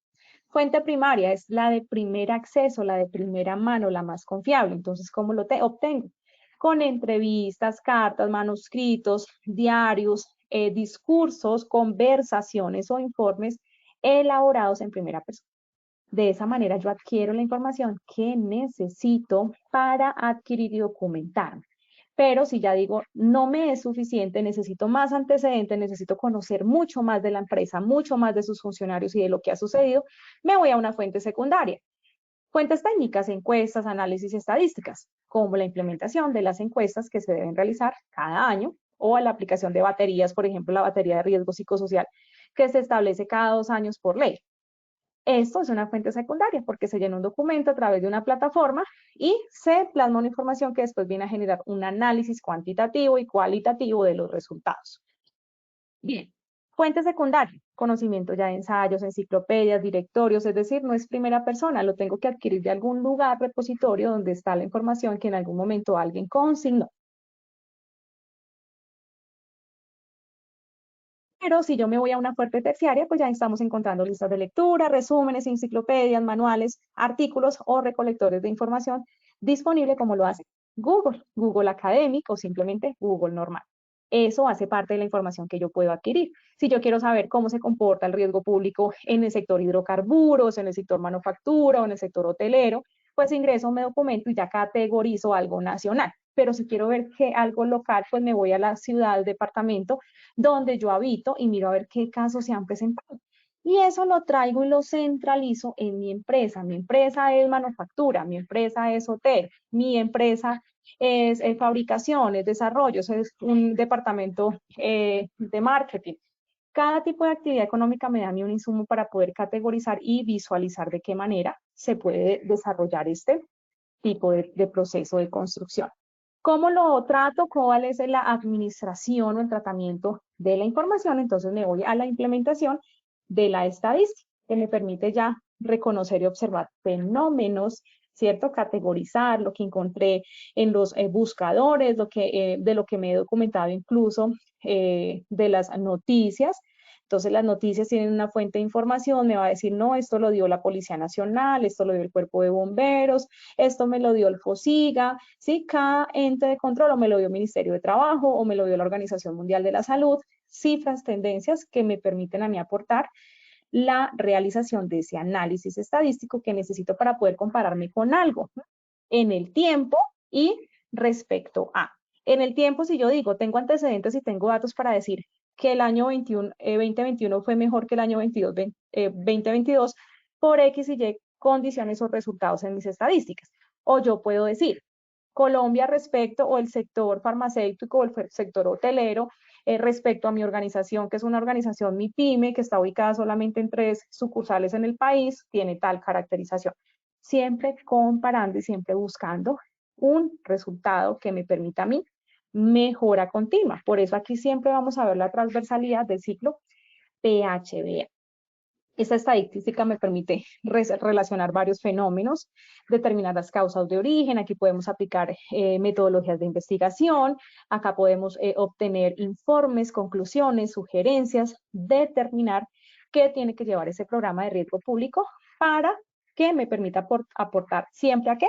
Fuente primaria es la de primer acceso, la de primera mano, la más confiable. Entonces, ¿cómo lo obtengo? Con entrevistas, cartas, manuscritos, diarios, discursos, conversaciones o informes elaborados en primera persona. De esa manera yo adquiero la información que necesito para adquirir y documentarme. Pero si ya digo, no me es suficiente, necesito más antecedentes, necesito conocer mucho más de la empresa, mucho más de sus funcionarios y de lo que ha sucedido, me voy a una fuente secundaria. Fuentes técnicas, encuestas, análisis y estadísticas, como la implementación de las encuestas que se deben realizar cada año, o a la aplicación de baterías, por ejemplo, la batería de riesgo psicosocial, que se establece cada 2 años por ley. Esto es una fuente secundaria porque se llena un documento a través de una plataforma y se plasma una información que después viene a generar un análisis cuantitativo y cualitativo de los resultados. Bien, fuente secundaria, conocimiento ya de ensayos, enciclopedias, directorios, es decir, no es primera persona, lo tengo que adquirir de algún lugar, repositorio, donde está la información que en algún momento alguien consignó. Pero si yo me voy a una fuente terciaria, pues ya estamos encontrando listas de lectura, resúmenes, enciclopedias, manuales, artículos o recolectores de información disponible como lo hace Google, Google Academic o simplemente Google normal. Eso hace parte de la información que yo puedo adquirir. Si yo quiero saber cómo se comporta el riesgo público en el sector hidrocarburos, en el sector manufactura o en el sector hotelero, pues ingreso mi documento y ya categorizo algo nacional. Pero si quiero ver que algo local, pues me voy a la ciudad, al departamento donde yo habito y miro a ver qué casos se han presentado. Y eso lo traigo y lo centralizo en mi empresa. Mi empresa es manufactura, mi empresa es hotel, mi empresa es fabricación, es desarrollo, es un departamento de marketing. Cada tipo de actividad económica me da a mí un insumo para poder categorizar y visualizar de qué manera se puede desarrollar este tipo de proceso de construcción. ¿Cómo lo trato? ¿Cuál es la administración o el tratamiento de la información? Entonces me voy a la implementación de la estadística, que me permite ya reconocer y observar fenómenos, ¿cierto? Categorizar lo que encontré en los buscadores, de lo que me he documentado incluso de las noticias. Entonces las noticias tienen una fuente de información, me va a decir, no, esto lo dio la Policía Nacional, esto lo dio el Cuerpo de Bomberos, esto me lo dio el FOSIGA, ¿sí? Cada ente de control o me lo dio el Ministerio de Trabajo o me lo dio la Organización Mundial de la Salud, cifras, tendencias que me permiten a mí aportar la realización de ese análisis estadístico que necesito para poder compararme con algo en el tiempo y respecto a. En el tiempo, si yo digo, tengo antecedentes y tengo datos para decir que el año 2021 fue mejor que el año 2022 por X y Y condiciones o resultados en mis estadísticas. O yo puedo decir, Colombia respecto o el sector farmacéutico o el sector hotelero respecto a mi organización, que es una organización MIPYME, que está ubicada solamente en 3 sucursales en el país, tiene tal caracterización. Siempre comparando y siempre buscando un resultado que me permita a mí mejora continua. Por eso aquí siempre vamos a ver la transversalidad del ciclo PHBA. Esta estadística me permite relacionar varios fenómenos, determinar las causas de origen, aquí podemos aplicar metodologías de investigación, acá podemos obtener informes, conclusiones, sugerencias, determinar qué tiene que llevar ese programa de riesgo público para que me permita aportar siempre a qué,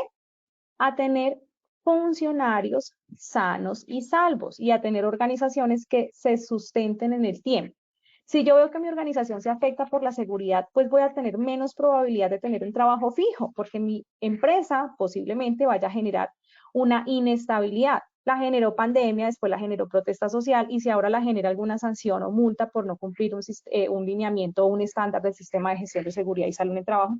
a tener funcionarios sanos y salvos y a tener organizaciones que se sustenten en el tiempo. Si yo veo que mi organización se afecta por la seguridad, pues voy a tener menos probabilidad de tener un trabajo fijo, porque mi empresa posiblemente vaya a generar una inestabilidad. La generó pandemia, después la generó protesta social, y si ahora la genera alguna sanción o multa por no cumplir un lineamiento o un estándar del sistema de gestión de seguridad y salud en el trabajo,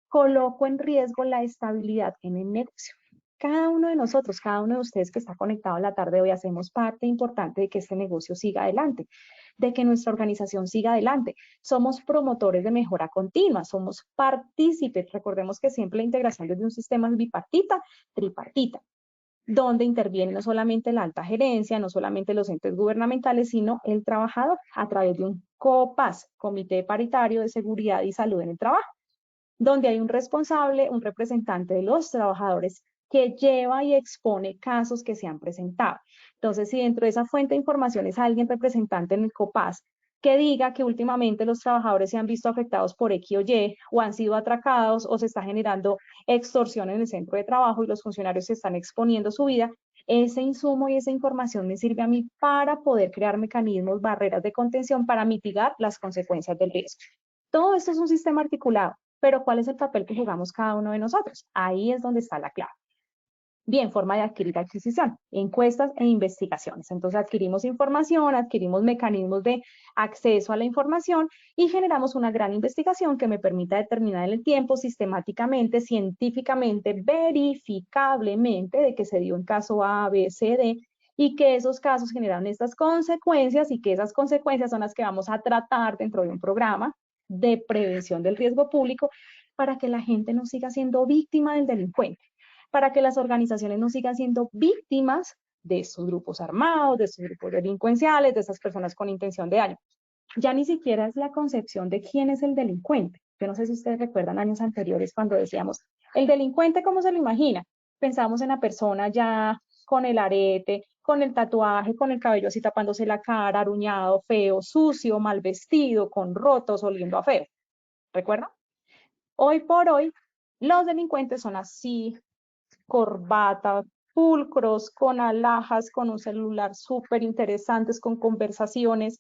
coloco en riesgo la estabilidad en el negocio. Cada uno de nosotros, cada uno de ustedes que está conectado en la tarde de hoy, hacemos parte importante de que este negocio siga adelante, de que nuestra organización siga adelante. Somos promotores de mejora continua, somos partícipes. Recordemos que siempre la integración desde un sistema es bipartita, tripartita, donde interviene no solamente la alta gerencia, no solamente los entes gubernamentales, sino el trabajador a través de un COPAS, Comité Paritario de Seguridad y Salud en el Trabajo, donde hay un responsable, un representante de los trabajadores que lleva y expone casos que se han presentado. Entonces, si dentro de esa fuente de información es alguien representante en el COPAS que diga que últimamente los trabajadores se han visto afectados por X o Y, o han sido atracados, o se está generando extorsión en el centro de trabajo y los funcionarios se están exponiendo su vida, ese insumo y esa información me sirve a mí para poder crear mecanismos, barreras de contención para mitigar las consecuencias del riesgo. Todo esto es un sistema articulado, pero ¿cuál es el papel que jugamos cada uno de nosotros? Ahí es donde está la clave. Bien, forma de adquirir adquisición, encuestas e investigaciones. Entonces adquirimos información, adquirimos mecanismos de acceso a la información y generamos una gran investigación que me permita determinar en el tiempo, sistemáticamente, científicamente, verificablemente, de que se dio en caso A, B, C, D, y que esos casos generan estas consecuencias y que esas consecuencias son las que vamos a tratar dentro de un programa de prevención del riesgo público para que la gente no siga siendo víctima del delincuente, para que las organizaciones no sigan siendo víctimas de estos grupos armados, de estos grupos delincuenciales, de esas personas con intención de daño. Ya ni siquiera es la concepción de quién es el delincuente. Yo no sé si ustedes recuerdan años anteriores cuando decíamos, el delincuente, ¿cómo se lo imagina? Pensamos en la persona ya con el arete, con el tatuaje, con el cabello así tapándose la cara, aruñado, feo, sucio, mal vestido, con rotos, oliendo a feo. ¿Recuerdan? Hoy por hoy, los delincuentes son así, corbata, pulcros, con alhajas, con un celular súper interesantes, con conversaciones,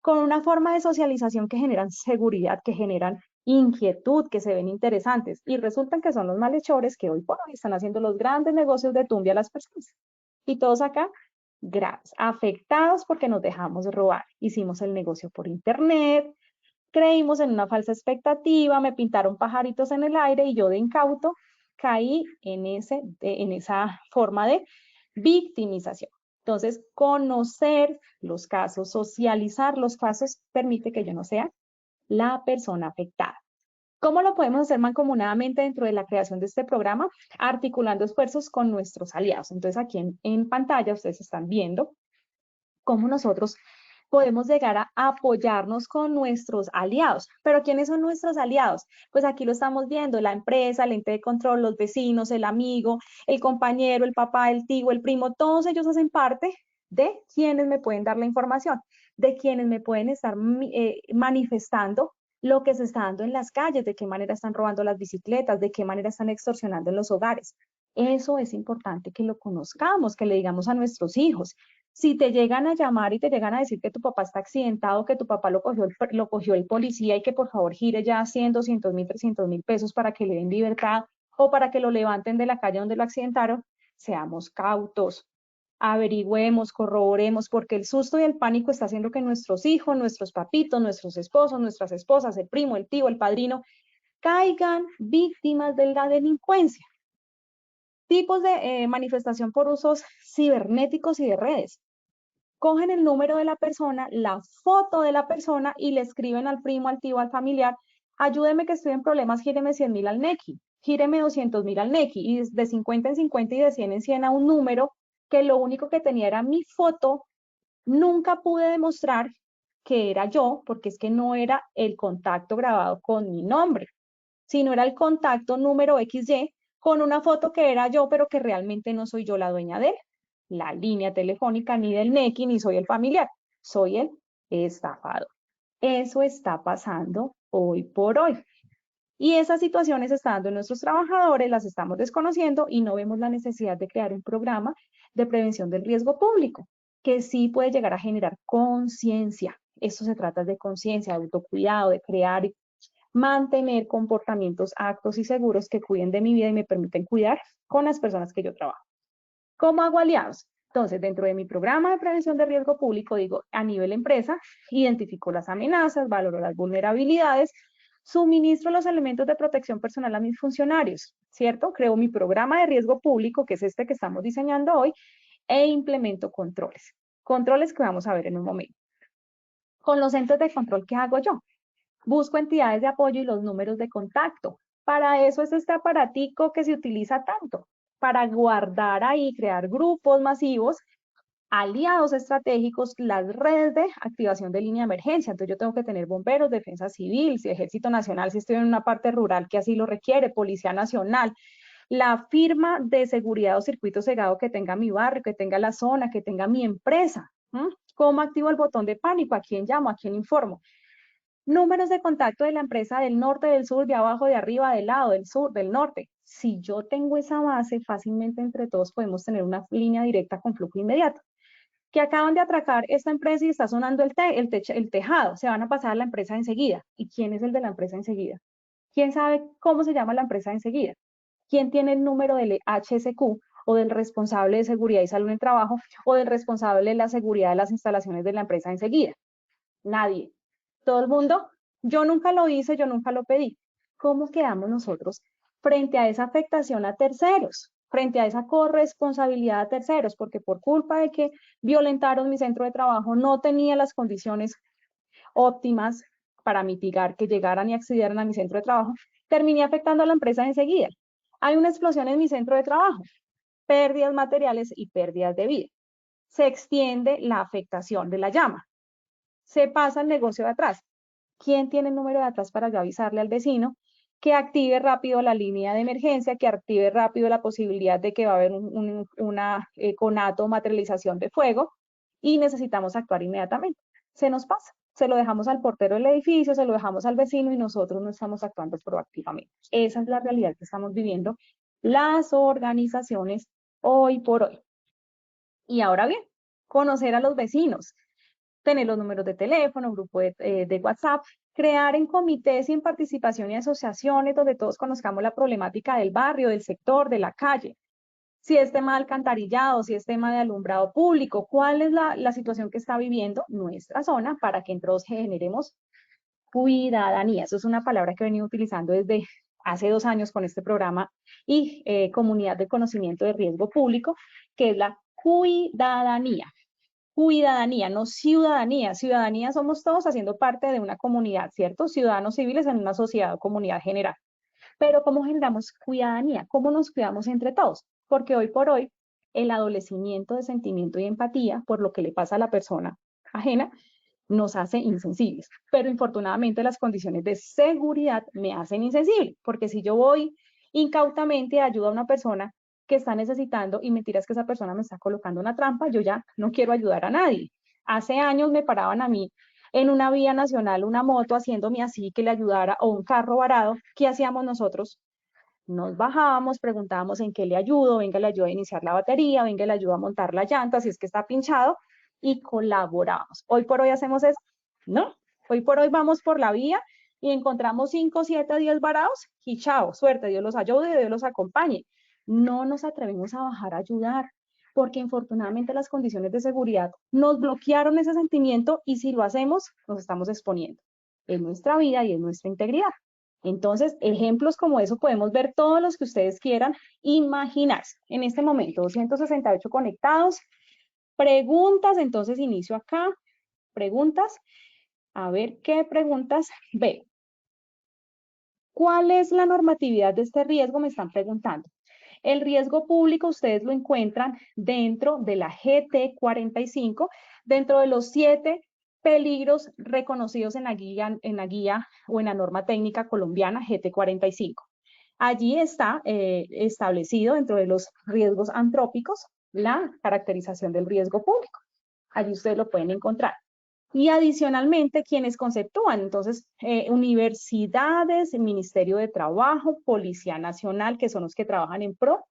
con una forma de socialización que generan seguridad, que generan inquietud, que se ven interesantes. Y resultan que son los malhechores que hoy por hoy están haciendo los grandes negocios de tumbe a las personas. Y todos acá graves, afectados porque nos dejamos robar. Hicimos el negocio por internet, creímos en una falsa expectativa, me pintaron pajaritos en el aire y yo de incauto caí en esa forma de victimización. Entonces, conocer los casos, socializar los casos, permite que yo no sea la persona afectada. ¿Cómo lo podemos hacer mancomunadamente dentro de la creación de este programa? Articulando esfuerzos con nuestros aliados. Entonces, aquí en pantalla ustedes están viendo cómo nosotros podemos llegar a apoyarnos con nuestros aliados. ¿Pero quiénes son nuestros aliados? Pues aquí lo estamos viendo, la empresa, el ente de control, los vecinos, el amigo, el compañero, el papá, el tío, el primo, todos ellos hacen parte de quienes me pueden dar la información, de quienes me pueden estar manifestando lo que se está dando en las calles, de qué manera están robando las bicicletas, de qué manera están extorsionando en los hogares. Eso es importante que lo conozcamos, que le digamos a nuestros hijos. Si te llegan a llamar y te llegan a decir que tu papá está accidentado, que tu papá lo cogió el policía y que por favor gire ya 100, 200.000, 300.000 pesos para que le den libertad o para que lo levanten de la calle donde lo accidentaron, seamos cautos, averigüemos, corroboremos, porque el susto y el pánico está haciendo que nuestros hijos, nuestros papitos, nuestros esposos, nuestras esposas, el primo, el tío, el padrino, caigan víctimas de la delincuencia. Tipos de manifestación por usos cibernéticos y de redes. Cogen el número de la persona, la foto de la persona y le escriben al primo, al tío, al familiar, ayúdeme que estoy en problemas, gíreme 100.000 al NECI, gíreme 200.000 al NECI, y de 50 en 50 y de 100 en 100 a un número que lo único que tenía era mi foto. Nunca pude demostrar que era yo, porque es que no era el contacto grabado con mi nombre, sino era el contacto número XY con una foto que era yo, pero que realmente no soy yo la dueña de él, la línea telefónica, ni del NECI, ni soy el familiar, soy el estafador. Eso está pasando hoy por hoy. Y esas situaciones están dando en nuestros trabajadores, las estamos desconociendo y no vemos la necesidad de crear un programa de prevención del riesgo público, que sí puede llegar a generar conciencia. Esto se trata de conciencia, de autocuidado, de crear y mantener comportamientos actos y seguros que cuiden de mi vida y me permiten cuidar con las personas que yo trabajo. ¿Cómo hago aliados? Entonces, dentro de mi programa de prevención de riesgo público, digo, a nivel empresa, identifico las amenazas, valoro las vulnerabilidades, suministro los elementos de protección personal a mis funcionarios, ¿cierto? Creo mi programa de riesgo público, que es este que estamos diseñando hoy, e implemento controles. Controles que vamos a ver en un momento. Con los entes de control, ¿qué hago yo? Busco entidades de apoyo y los números de contacto. Para eso es este aparatico que se utiliza tanto, para guardar ahí, crear grupos masivos, aliados estratégicos, las redes de activación de línea de emergencia. Entonces yo tengo que tener bomberos, defensa civil, ejército nacional, si estoy en una parte rural que así lo requiere, policía nacional, la firma de seguridad o circuito cegado que tenga mi barrio, que tenga la zona, que tenga mi empresa. ¿Cómo activo el botón de pánico? ¿A quién llamo? ¿A quién informo? Números de contacto de la empresa del norte, del sur, de abajo, de arriba, del lado, del sur, del norte. Si yo tengo esa base, fácilmente entre todos podemos tener una línea directa con flujo inmediato. Que acaban de atracar esta empresa y está sonando el tejado, se van a pasar a la empresa enseguida. ¿Y quién es el de la empresa enseguida? ¿Quién sabe cómo se llama la empresa enseguida? ¿Quién tiene el número del HSQ o del responsable de seguridad y salud en el trabajo, o del responsable de la seguridad de las instalaciones de la empresa enseguida. Nadie. Todo el mundo, yo nunca lo hice, yo nunca lo pedí. ¿Cómo quedamos nosotros frente a esa afectación a terceros? Frente a esa corresponsabilidad a terceros, porque por culpa de que violentaron mi centro de trabajo, no tenía las condiciones óptimas para mitigar que llegaran y accedieran a mi centro de trabajo, terminé afectando a la empresa enseguida. Hay una explosión en mi centro de trabajo, pérdidas materiales y pérdidas de vida. Se extiende la afectación de la llama. Se pasa el negocio de atrás. ¿Quién tiene el número de atrás para yo avisarle al vecino que active rápido la línea de emergencia, que active rápido la posibilidad de que va a haber una conato o materialización de fuego y necesitamos actuar inmediatamente? Se nos pasa. Se lo dejamos al portero del edificio, se lo dejamos al vecino y nosotros no estamos actuando proactivamente. Esa es la realidad que estamos viviendo las organizaciones hoy por hoy. Y ahora bien, conocer a los vecinos, tener los números de teléfono, grupo de WhatsApp, crear en comités y en participación y asociaciones donde todos conozcamos la problemática del barrio, del sector, de la calle. Si es tema de alcantarillado, si es tema de alumbrado público, cuál es la situación que está viviendo nuestra zona para que entre todos generemos cuidadanía. Eso es una palabra que he venido utilizando desde hace 2 años con este programa y comunidad de conocimiento de riesgo público, que es la cuidadanía. Cuidadanía, no ciudadanía. Ciudadanía somos todos haciendo parte de una comunidad, ¿cierto? Ciudadanos civiles en una sociedad o comunidad general. Pero ¿cómo generamos cuidadanía? ¿Cómo nos cuidamos entre todos? Porque hoy por hoy el adolecimiento de sentimiento y empatía por lo que le pasa a la persona ajena nos hace insensibles. Pero infortunadamente las condiciones de seguridad me hacen insensible, porque si yo voy incautamente a ayudar a una persona que está necesitando y mentiras que esa persona me está colocando una trampa, yo ya no quiero ayudar a nadie. Hace años me paraban a mí en una vía nacional una moto haciéndome así que le ayudara o un carro varado. ¿Qué hacíamos nosotros? Nos bajábamos, preguntábamos en qué le ayudo, venga, le ayudo a iniciar la batería, venga, le ayudo a montar la llanta si es que está pinchado y colaboramos. Hoy por hoy hacemos eso, ¿no? Hoy por hoy vamos por la vía y encontramos 5, 7, 10 varados y chao, suerte, Dios los ayude, Dios los acompañe. No nos atrevemos a bajar a ayudar porque infortunadamente las condiciones de seguridad nos bloquearon ese sentimiento y si lo hacemos nos estamos exponiendo en nuestra vida y en nuestra integridad. Entonces, ejemplos como eso podemos ver todos los que ustedes quieran imaginarse. En este momento, 268 conectados. Preguntas, entonces inicio acá. Preguntas. A ver qué preguntas veo. ¿Cuál es la normatividad de este riesgo? Me están preguntando. El riesgo público ustedes lo encuentran dentro de la GT 45, dentro de los 7 peligros reconocidos en la guía o en la norma técnica colombiana GT 45. Allí está establecido dentro de los riesgos antrópicos la caracterización del riesgo público. Allí ustedes lo pueden encontrar. Y adicionalmente, quienes conceptúan, entonces, universidades, el Ministerio de Trabajo, Policía Nacional, que son los que trabajan en pro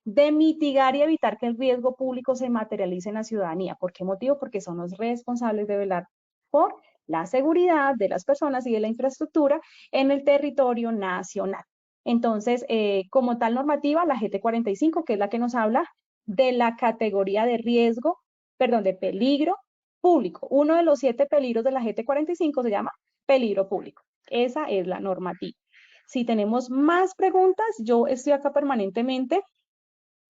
de mitigar y evitar que el riesgo público se materialice en la ciudadanía. ¿Por qué motivo? Porque son los responsables de velar por la seguridad de las personas y de la infraestructura en el territorio nacional. Entonces, como tal normativa, la GT 45, que es la que nos habla de la categoría de riesgo, perdón, de peligro público. Uno de los 7 peligros de la GT 45 se llama peligro público. Esa es la normativa. Si tenemos más preguntas, yo estoy acá permanentemente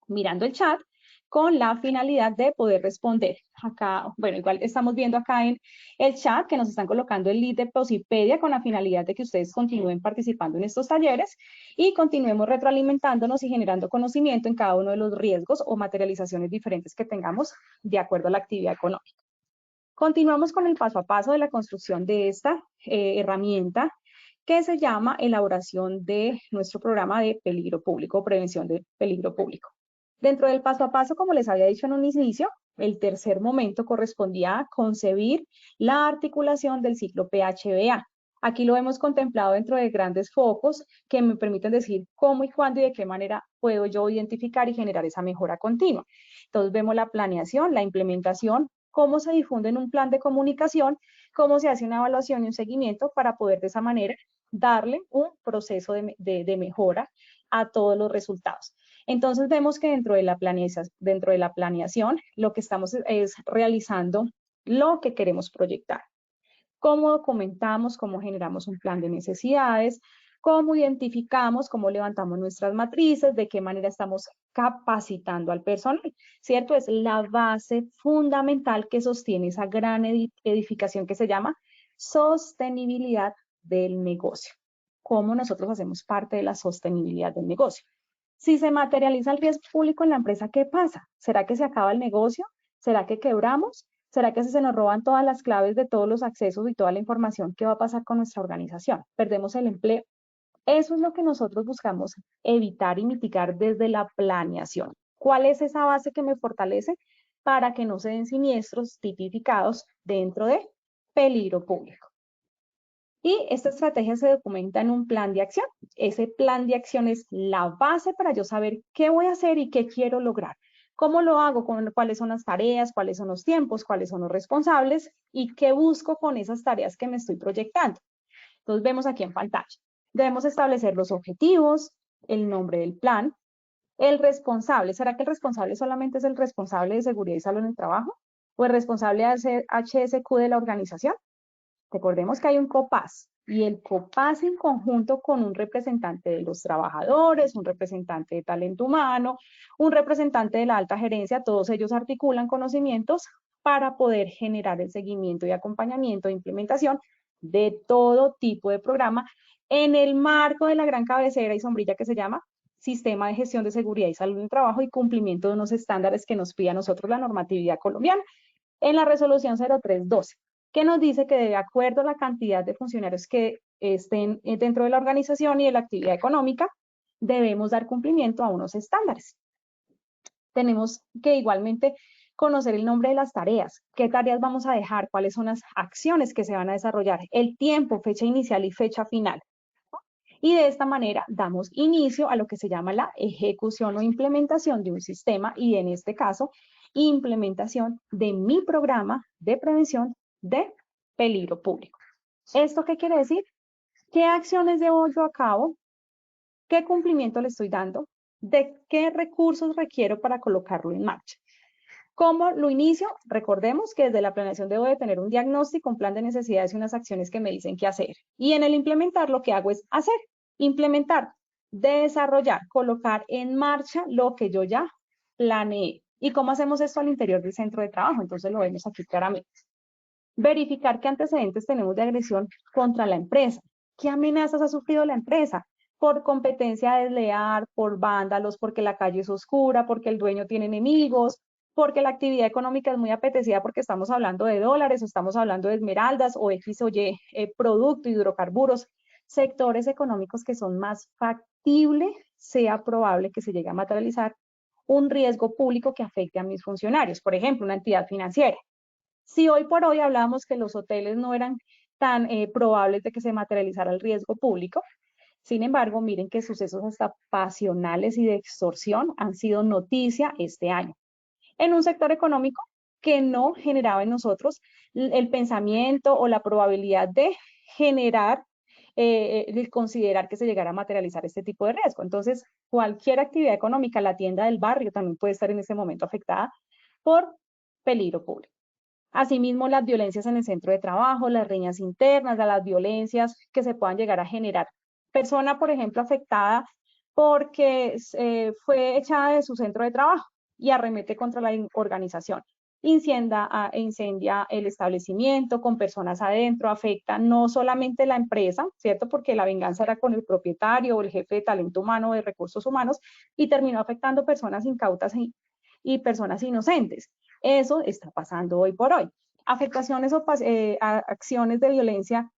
mirando el chat con la finalidad de poder responder. Acá, bueno, igual estamos viendo acá en el chat que nos están colocando el link de Posipedia con la finalidad de que ustedes continúen participando en estos talleres y continuemos retroalimentándonos y generando conocimiento en cada uno de los riesgos o materializaciones diferentes que tengamos de acuerdo a la actividad económica. Continuamos con el paso a paso de la construcción de esta herramienta que se llama elaboración de nuestro programa de peligro público, prevención de peligro público. Dentro del paso a paso, como les había dicho en un inicio, el tercer momento correspondía a concebir la articulación del ciclo PHBA. Aquí lo hemos contemplado dentro de grandes focos que me permiten decir cómo y cuándo y de qué manera puedo yo identificar y generar esa mejora continua. Entonces vemos la planeación, la implementación, cómo se difunde en un plan de comunicación, cómo se hace una evaluación y un seguimiento para poder de esa manera darle un proceso de mejora a todos los resultados. Entonces vemos que dentro de la planeación lo que estamos es realizando lo que queremos proyectar. Cómo documentamos, cómo generamos un plan de necesidades, cómo identificamos, cómo levantamos nuestras matrices, de qué manera estamos capacitando al personal, ¿cierto? Es la base fundamental que sostiene esa gran edificación que se llama sostenibilidad del negocio. ¿Cómo nosotros hacemos parte de la sostenibilidad del negocio? Si se materializa el riesgo público en la empresa, ¿qué pasa? ¿Será que se acaba el negocio? ¿Será que quebramos? ¿Será que se nos roban todas las claves de todos los accesos y toda la información? ¿Qué va a pasar con nuestra organización? ¿Perdemos el empleo? Eso es lo que nosotros buscamos evitar y mitigar desde la planeación. ¿Cuál es esa base que me fortalece para que no se den siniestros tipificados dentro de peligro público? Y esta estrategia se documenta en un plan de acción. Ese plan de acción es la base para yo saber qué voy a hacer y qué quiero lograr. ¿Cómo lo hago? ¿Cuáles son las tareas? ¿Cuáles son los tiempos? ¿Cuáles son los responsables? ¿Y qué busco con esas tareas que me estoy proyectando? Entonces vemos aquí en pantalla. Debemos establecer los objetivos, el nombre del plan, el responsable. ¿Será que el responsable solamente es el responsable de seguridad y salud en el trabajo? ¿O el responsable de HSQ de la organización? Recordemos que hay un COPAS y el COPAS en conjunto con un representante de los trabajadores, un representante de talento humano, un representante de la alta gerencia, todos ellos articulan conocimientos para poder generar el seguimiento y acompañamiento e implementación de todo tipo de programa en el marco de la gran cabecera y sombrilla que se llama Sistema de Gestión de Seguridad y Salud en el Trabajo y cumplimiento de unos estándares que nos pide a nosotros la normatividad colombiana en la resolución 0312, que nos dice que de acuerdo a la cantidad de funcionarios que estén dentro de la organización y de la actividad económica, debemos dar cumplimiento a unos estándares. Tenemos que igualmente conocer el nombre de las tareas, qué tareas vamos a dejar, cuáles son las acciones que se van a desarrollar, el tiempo, fecha inicial y fecha final. Y de esta manera damos inicio a lo que se llama la ejecución o implementación de un sistema y en este caso, implementación de mi programa de prevención de peligro público. ¿Esto qué quiere decir? ¿Qué acciones llevo yo a cabo? ¿Qué cumplimiento le estoy dando? ¿De qué recursos requiero para colocarlo en marcha? ¿Cómo lo inicio? Recordemos que desde la planeación debo de tener un diagnóstico, un plan de necesidades y unas acciones que me dicen qué hacer. Y en el implementar lo que hago es hacer, implementar, desarrollar, colocar en marcha lo que yo ya planeé. ¿Y cómo hacemos esto al interior del centro de trabajo? Entonces lo vemos aquí claramente. Verificar qué antecedentes tenemos de agresión contra la empresa. ¿Qué amenazas ha sufrido la empresa? Por competencia desleal, por vándalos, porque la calle es oscura, porque el dueño tiene enemigos, porque la actividad económica es muy apetecida porque estamos hablando de dólares o estamos hablando de esmeraldas o X o Y producto, hidrocarburos, sectores económicos que son más factibles, sea probable que se llegue a materializar un riesgo público que afecte a mis funcionarios. Por ejemplo, una entidad financiera. Si hoy por hoy hablábamos que los hoteles no eran tan probables de que se materializara el riesgo público, sin embargo, miren que sucesos hasta pasionales y de extorsión han sido noticia este año. En un sector económico que no generaba en nosotros el pensamiento o la probabilidad de generar, de considerar que se llegara a materializar este tipo de riesgo. Entonces, cualquier actividad económica, la tienda del barrio también puede estar en este momento afectada por peligro público. Asimismo, las violencias en el centro de trabajo, las riñas internas, las violencias que se puedan llegar a generar. Persona, por ejemplo, afectada porque fue echada de su centro de trabajo y arremete contra la organización. Incendia el establecimiento con personas adentro, afecta no solamente la empresa, ¿cierto? Porque la venganza era con el propietario o el jefe de talento humano o de recursos humanos y terminó afectando personas incautas y personas inocentes. Eso está pasando hoy por hoy. Afectaciones o acciones de violencia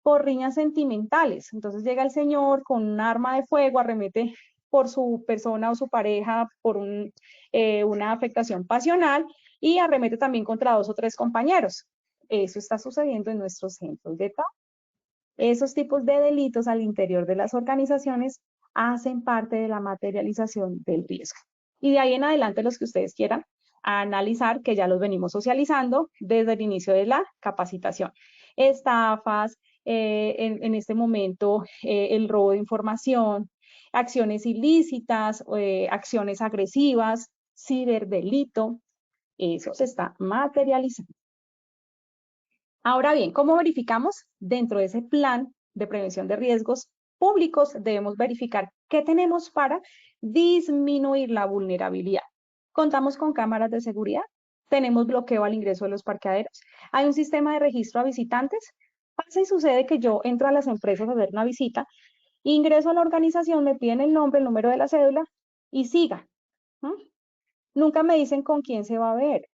por riñas sentimentales. Entonces llega el señor con un arma de fuego, arremete por su persona o su pareja por una afectación pasional y arremete también contra 2 o 3 compañeros. Eso está sucediendo en nuestros centros de trabajo. Esos tipos de delitos al interior de las organizaciones hacen parte de la materialización del riesgo. Y de ahí en adelante los que ustedes quieran analizar, que ya los venimos socializando desde el inicio de la capacitación. Estafas, en este momento el robo de información, acciones ilícitas, acciones agresivas, ciberdelito, eso se está materializando. Ahora bien, ¿cómo verificamos? Dentro de ese plan de prevención de riesgos públicos debemos verificar qué tenemos para disminuir la vulnerabilidad. Contamos con cámaras de seguridad, tenemos bloqueo al ingreso de los parqueaderos, hay un sistema de registro a visitantes. Pasa y sucede que yo entro a las empresas a hacer una visita, ingreso a la organización, me piden el nombre, el número de la cédula y siga. Nunca me dicen con quién se va a ver,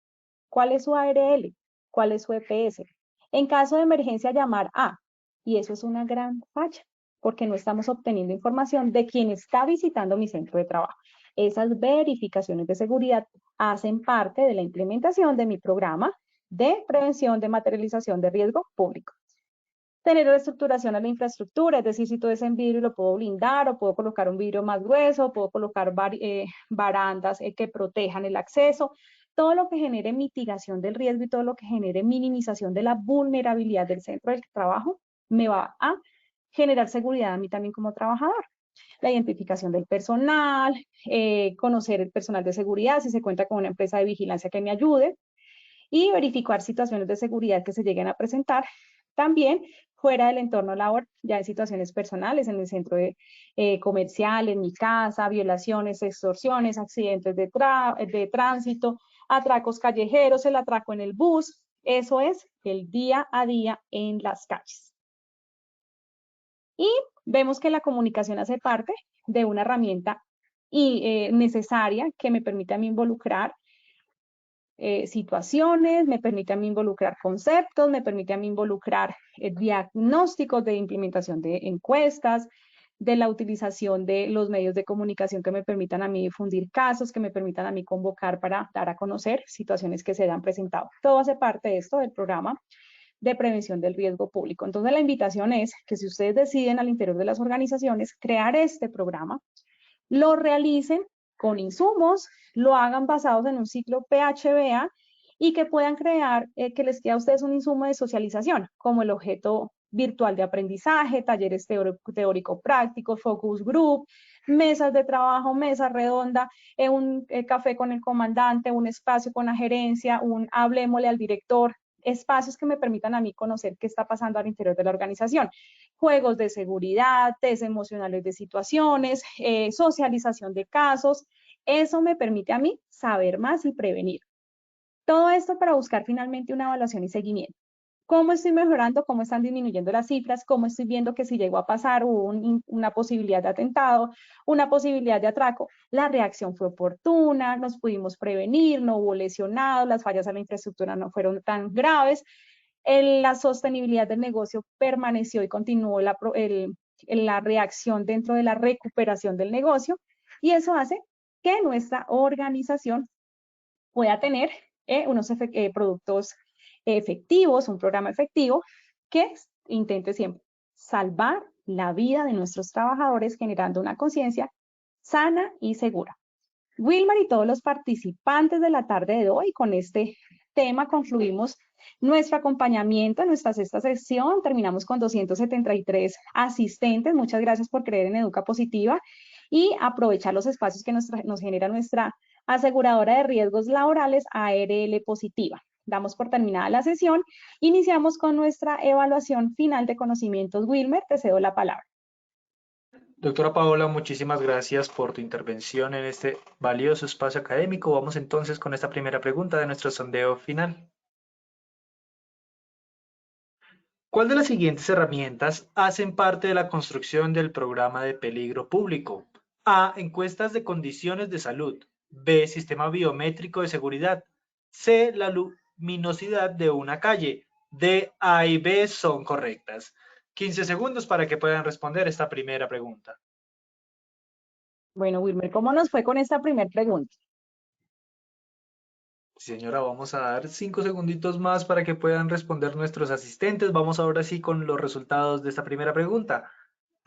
cuál es su ARL, cuál es su EPS. En caso de emergencia, llamar a, y eso es una gran falla, porque no estamos obteniendo información de quién está visitando mi centro de trabajo. Esas verificaciones de seguridad hacen parte de la implementación de mi programa de prevención de materialización de riesgo público. Tener reestructuración a la infraestructura, es decir, si todo es en vidrio lo puedo blindar o puedo colocar un vidrio más grueso, puedo colocar barandas que protejan el acceso. Todo lo que genere mitigación del riesgo y todo lo que genere minimización de la vulnerabilidad del centro del trabajo me va a generar seguridad a mí también como trabajador. La identificación del personal, conocer el personal de seguridad, si se cuenta con una empresa de vigilancia que me ayude, y verificar situaciones de seguridad que se lleguen a presentar también fuera del entorno laboral, ya en situaciones personales, en el centro comercial, en mi casa, violaciones, extorsiones, accidentes de tránsito, atracos callejeros, el atraco en el bus. Eso es el día a día en las calles. Y vemos que la comunicación hace parte de una herramienta necesaria que me permite a mí involucrar situaciones, me permite a mí involucrar conceptos, me permite a mí involucrar diagnósticos de implementación de encuestas, de la utilización de los medios de comunicación que me permitan a mí difundir casos, que me permitan a mí convocar para dar a conocer situaciones que se han presentado. Todo hace parte de esto del programa de prevención del riesgo público. Entonces la invitación es que si ustedes deciden al interior de las organizaciones crear este programa, lo realicen con insumos, lo hagan basados en un ciclo PHBA y que puedan crear, que les quede a ustedes un insumo de socialización, como el objeto virtual de aprendizaje, talleres teórico-prácticos, focus group, mesas de trabajo, mesa redonda, un café con el comandante, un espacio con la gerencia, un hablemosle al director, espacios que me permitan a mí conocer qué está pasando al interior de la organización. Juegos de seguridad, test emocionales de situaciones, socialización de casos. Eso me permite a mí saber más y prevenir. Todo esto para buscar finalmente una evaluación y seguimiento. ¿Cómo estoy mejorando? ¿Cómo están disminuyendo las cifras? ¿Cómo estoy viendo que si llegó a pasar una posibilidad de atentado, una posibilidad de atraco? La reacción fue oportuna, nos pudimos prevenir, no hubo lesionados, las fallas a la infraestructura no fueron tan graves, la sostenibilidad del negocio permaneció y continuó la reacción dentro de la recuperación del negocio, y eso hace que nuestra organización pueda tener unos productos efectivos, un programa efectivo que intente siempre salvar la vida de nuestros trabajadores generando una conciencia sana y segura. Wilmer y todos los participantes de la tarde de hoy, con este tema concluimos nuestro acompañamiento en nuestra sexta sesión. Terminamos con 273 asistentes. Muchas gracias por creer en Educa Positiva y aprovechar los espacios que nos genera nuestra aseguradora de riesgos laborales, ARL Positiva. Damos por terminada la sesión. Iniciamos con nuestra evaluación final de conocimientos. Wilmer, te cedo la palabra. Doctora Paola, muchísimas gracias por tu intervención en este valioso espacio académico. Vamos entonces con esta primera pregunta de nuestro sondeo final. ¿Cuál de las siguientes herramientas hacen parte de la construcción del programa de peligro público? A. Encuestas de condiciones de salud. B. Sistema biométrico de seguridad. C. La luminosidad de una calle. D, A y B son correctas. 15 segundos para que puedan responder esta primera pregunta. Bueno, Wilmer, ¿cómo nos fue con esta primera pregunta? Señora, vamos a dar 5 segunditos más para que puedan responder nuestros asistentes. Vamos ahora sí con los resultados de esta primera pregunta.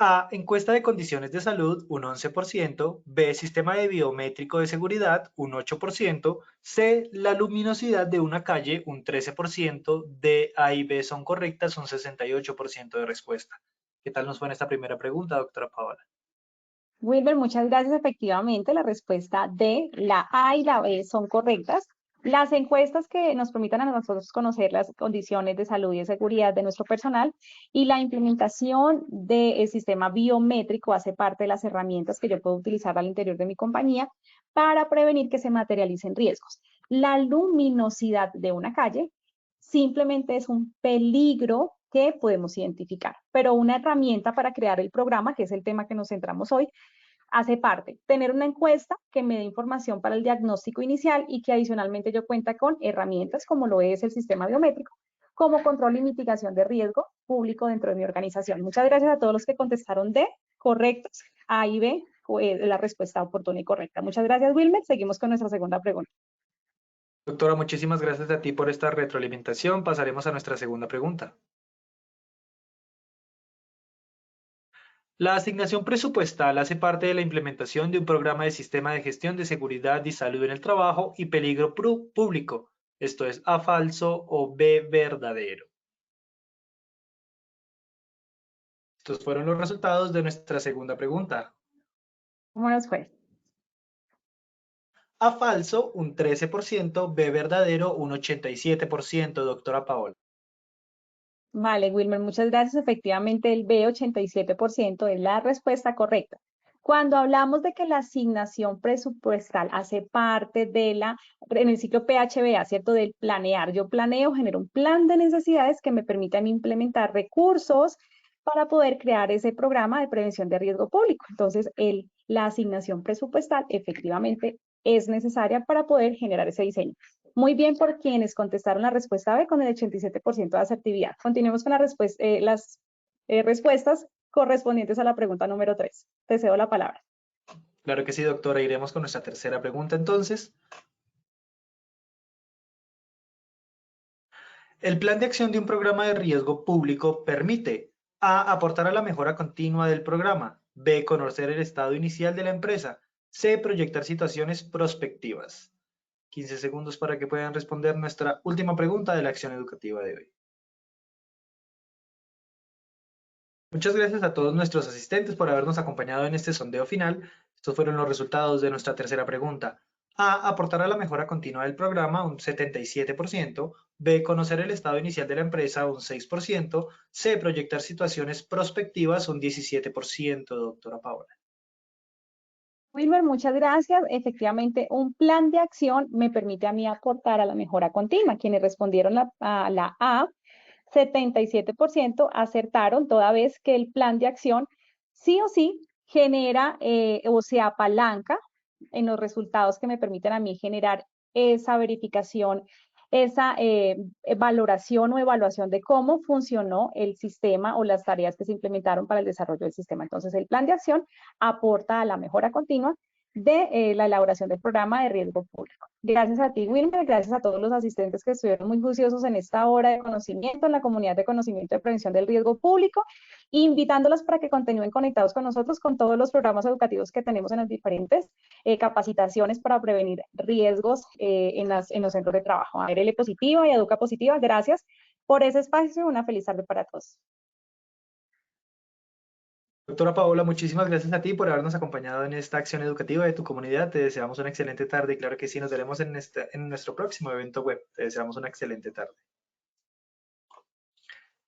A. Encuesta de condiciones de salud, un 11%. B. Sistema de biométrico de seguridad, un 8%. C. La luminosidad de una calle, un 13%. D, A y B son correctas, un 68% de respuesta. ¿Qué tal nos fue en esta primera pregunta, doctora Paola? Wilber, muchas gracias. Efectivamente, la respuesta D, la A y la B son correctas. Las encuestas que nos permitan a nosotros conocer las condiciones de salud y de seguridad de nuestro personal y la implementación del sistema biométrico hace parte de las herramientas que yo puedo utilizar al interior de mi compañía para prevenir que se materialicen riesgos. La luminosidad de una calle simplemente es un peligro que podemos identificar, pero una herramienta para crear el programa, que es el tema que nos centramos hoy, hace parte. Tener una encuesta que me dé información para el diagnóstico inicial y que adicionalmente yo cuenta con herramientas como lo es el sistema biométrico, como control y mitigación de riesgo público dentro de mi organización. Muchas gracias a todos los que contestaron D, correctos. A y B, la respuesta oportuna y correcta. Muchas gracias, Wilmer. Seguimos con nuestra segunda pregunta. Doctora, muchísimas gracias a ti por esta retroalimentación. Pasaremos a nuestra segunda pregunta. La asignación presupuestal hace parte de la implementación de un programa de sistema de gestión de seguridad y salud en el trabajo y peligro público. Esto es A falso o B verdadero. Estos fueron los resultados de nuestra segunda pregunta. ¿Cómo nos fue? A falso, un 13%, B verdadero, un 87%, doctora Paola. Vale, Wilmer, muchas gracias. Efectivamente, el B, 87%, es la respuesta correcta. Cuando hablamos de que la asignación presupuestal hace parte en el ciclo PHBA, ¿cierto? Del planear. Yo planeo, genero un plan de necesidades que me permitan implementar recursos para poder crear ese programa de prevención de riesgo público. Entonces, la asignación presupuestal efectivamente es necesaria para poder generar ese diseño. Muy bien por quienes contestaron la respuesta B con el 87% de asertividad. Continuemos con las respuestas correspondientes a la pregunta número 3. Te cedo la palabra. Claro que sí, doctora. Iremos con nuestra tercera pregunta entonces. El plan de acción de un programa de riesgo público permite A. Aportar a la mejora continua del programa. B. Conocer el estado inicial de la empresa. C. Proyectar situaciones prospectivas. 15 segundos para que puedan responder nuestra última pregunta de la acción educativa de hoy. Muchas gracias a todos nuestros asistentes por habernos acompañado en este sondeo final. Estos fueron los resultados de nuestra tercera pregunta. A. Aportar a la mejora continua del programa, un 77%. B. Conocer el estado inicial de la empresa, un 6%. C. Proyectar situaciones prospectivas, un 17%, doctora Paola. Wilmer, muchas gracias. Efectivamente, un plan de acción me permite a mí aportar a la mejora continua. Quienes respondieron a la A, 77% acertaron, toda vez que el plan de acción sí o sí genera o se apalanca en los resultados que me permiten a mí generar esa verificación, esa valoración o evaluación de cómo funcionó el sistema o las tareas que se implementaron para el desarrollo del sistema. Entonces, el plan de acción aporta a la mejora continua de la elaboración del programa de riesgo público. Gracias a ti, Wilmer, gracias a todos los asistentes que estuvieron muy juiciosos en esta hora de conocimiento, en la comunidad de conocimiento de prevención del riesgo público, invitándolos para que continúen conectados con nosotros con todos los programas educativos que tenemos en las diferentes capacitaciones para prevenir riesgos en los centros de trabajo. ARL Positiva y Educa Positiva, gracias por ese espacio y una feliz tarde para todos. Doctora Paola, muchísimas gracias a ti por habernos acompañado en esta acción educativa de tu comunidad. Te deseamos una excelente tarde y claro que sí, nos veremos en nuestro próximo evento web. Te deseamos una excelente tarde.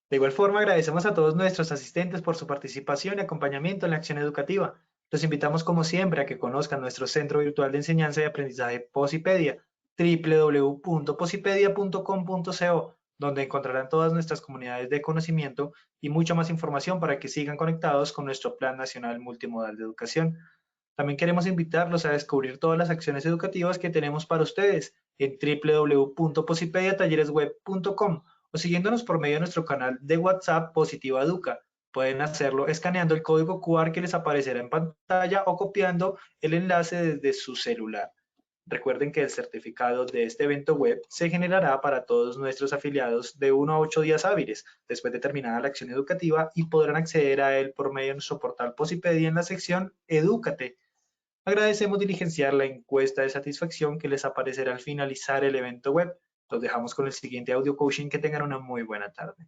De igual forma, agradecemos a todos nuestros asistentes por su participación y acompañamiento en la acción educativa. Los invitamos como siempre a que conozcan nuestro Centro Virtual de Enseñanza y Aprendizaje Posipedia, www.posipedia.com.co, donde encontrarán todas nuestras comunidades de conocimiento y mucha más información para que sigan conectados con nuestro Plan Nacional Multimodal de Educación. También queremos invitarlos a descubrir todas las acciones educativas que tenemos para ustedes en www.posipediatalleresweb.com o siguiéndonos por medio de nuestro canal de WhatsApp Positiva Educa. Pueden hacerlo escaneando el código QR que les aparecerá en pantalla o copiando el enlace desde su celular. Recuerden que el certificado de este evento web se generará para todos nuestros afiliados de 1 a 8 días hábiles después de terminada la acción educativa y podrán acceder a él por medio de nuestro portal Posipedia en la sección Edúcate. Agradecemos diligenciar la encuesta de satisfacción que les aparecerá al finalizar el evento web. Los dejamos con el siguiente audio coaching. Que tengan una muy buena tarde.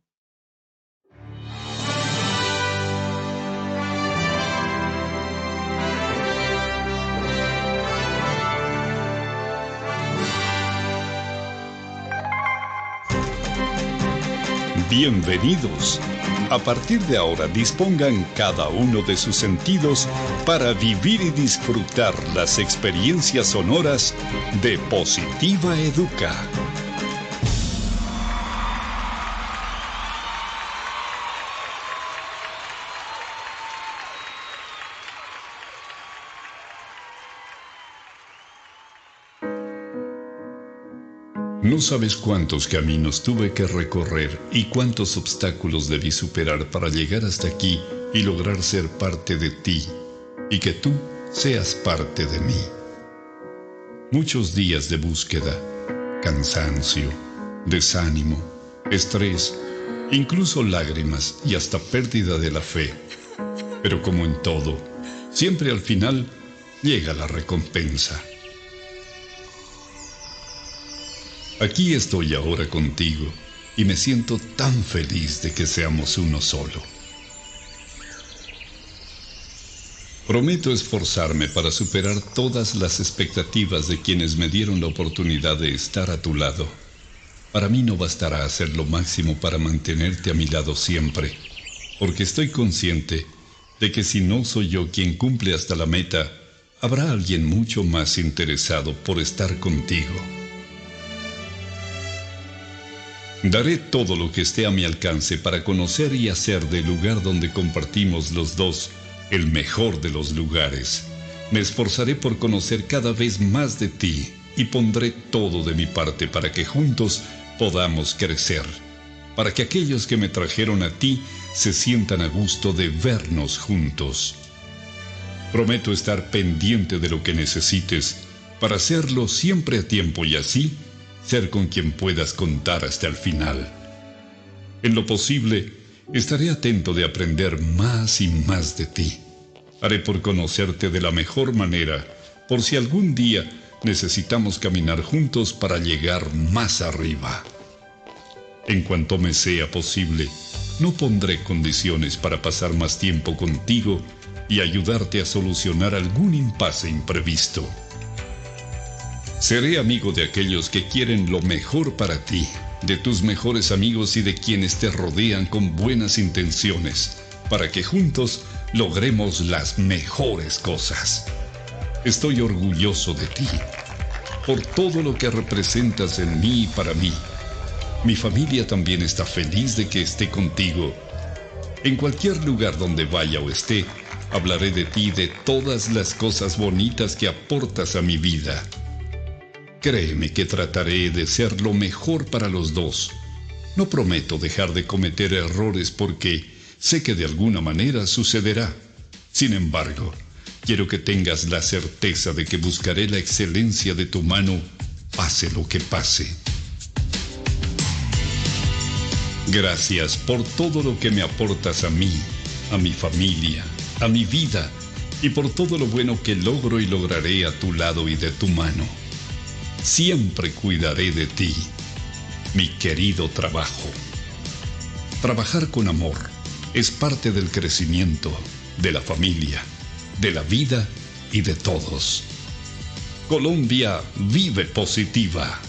Bienvenidos. A partir de ahora dispongan cada uno de sus sentidos para vivir y disfrutar las experiencias sonoras de Positiva Educa. No sabes cuántos caminos tuve que recorrer y cuántos obstáculos debí superar para llegar hasta aquí y lograr ser parte de ti y que tú seas parte de mí. Muchos días de búsqueda, cansancio, desánimo, estrés, incluso lágrimas y hasta pérdida de la fe. Pero como en todo, siempre al final llega la recompensa. Aquí estoy ahora contigo y me siento tan feliz de que seamos uno solo. Prometo esforzarme para superar todas las expectativas de quienes me dieron la oportunidad de estar a tu lado. Para mí no bastará hacer lo máximo para mantenerte a mi lado siempre, porque estoy consciente de que si no soy yo quien cumple hasta la meta, habrá alguien mucho más interesado por estar contigo. Daré todo lo que esté a mi alcance para conocer y hacer del lugar donde compartimos los dos el mejor de los lugares. Me esforzaré por conocer cada vez más de ti y pondré todo de mi parte para que juntos podamos crecer, para que aquellos que me trajeron a ti se sientan a gusto de vernos juntos. Prometo estar pendiente de lo que necesites para hacerlo siempre a tiempo y así ser con quien puedas contar hasta el final. En lo posible, estaré atento de aprender más y más de ti. Haré por conocerte de la mejor manera, por si algún día necesitamos caminar juntos para llegar más arriba. En cuanto me sea posible, no pondré condiciones para pasar más tiempo contigo y ayudarte a solucionar algún impasse imprevisto. Seré amigo de aquellos que quieren lo mejor para ti, de tus mejores amigos y de quienes te rodean con buenas intenciones, para que juntos logremos las mejores cosas. Estoy orgulloso de ti, por todo lo que representas en mí y para mí. Mi familia también está feliz de que esté contigo. En cualquier lugar donde vaya o esté, hablaré de ti y de todas las cosas bonitas que aportas a mi vida. Créeme que trataré de ser lo mejor para los dos. No prometo dejar de cometer errores porque sé que de alguna manera sucederá. Sin embargo, quiero que tengas la certeza de que buscaré la excelencia de tu mano, pase lo que pase. Gracias por todo lo que me aportas a mí, a mi familia, a mi vida y por todo lo bueno que logro y lograré a tu lado y de tu mano. Siempre cuidaré de ti, mi querido trabajo. Trabajar con amor es parte del crecimiento, de la familia, de la vida y de todos. Colombia vive positiva.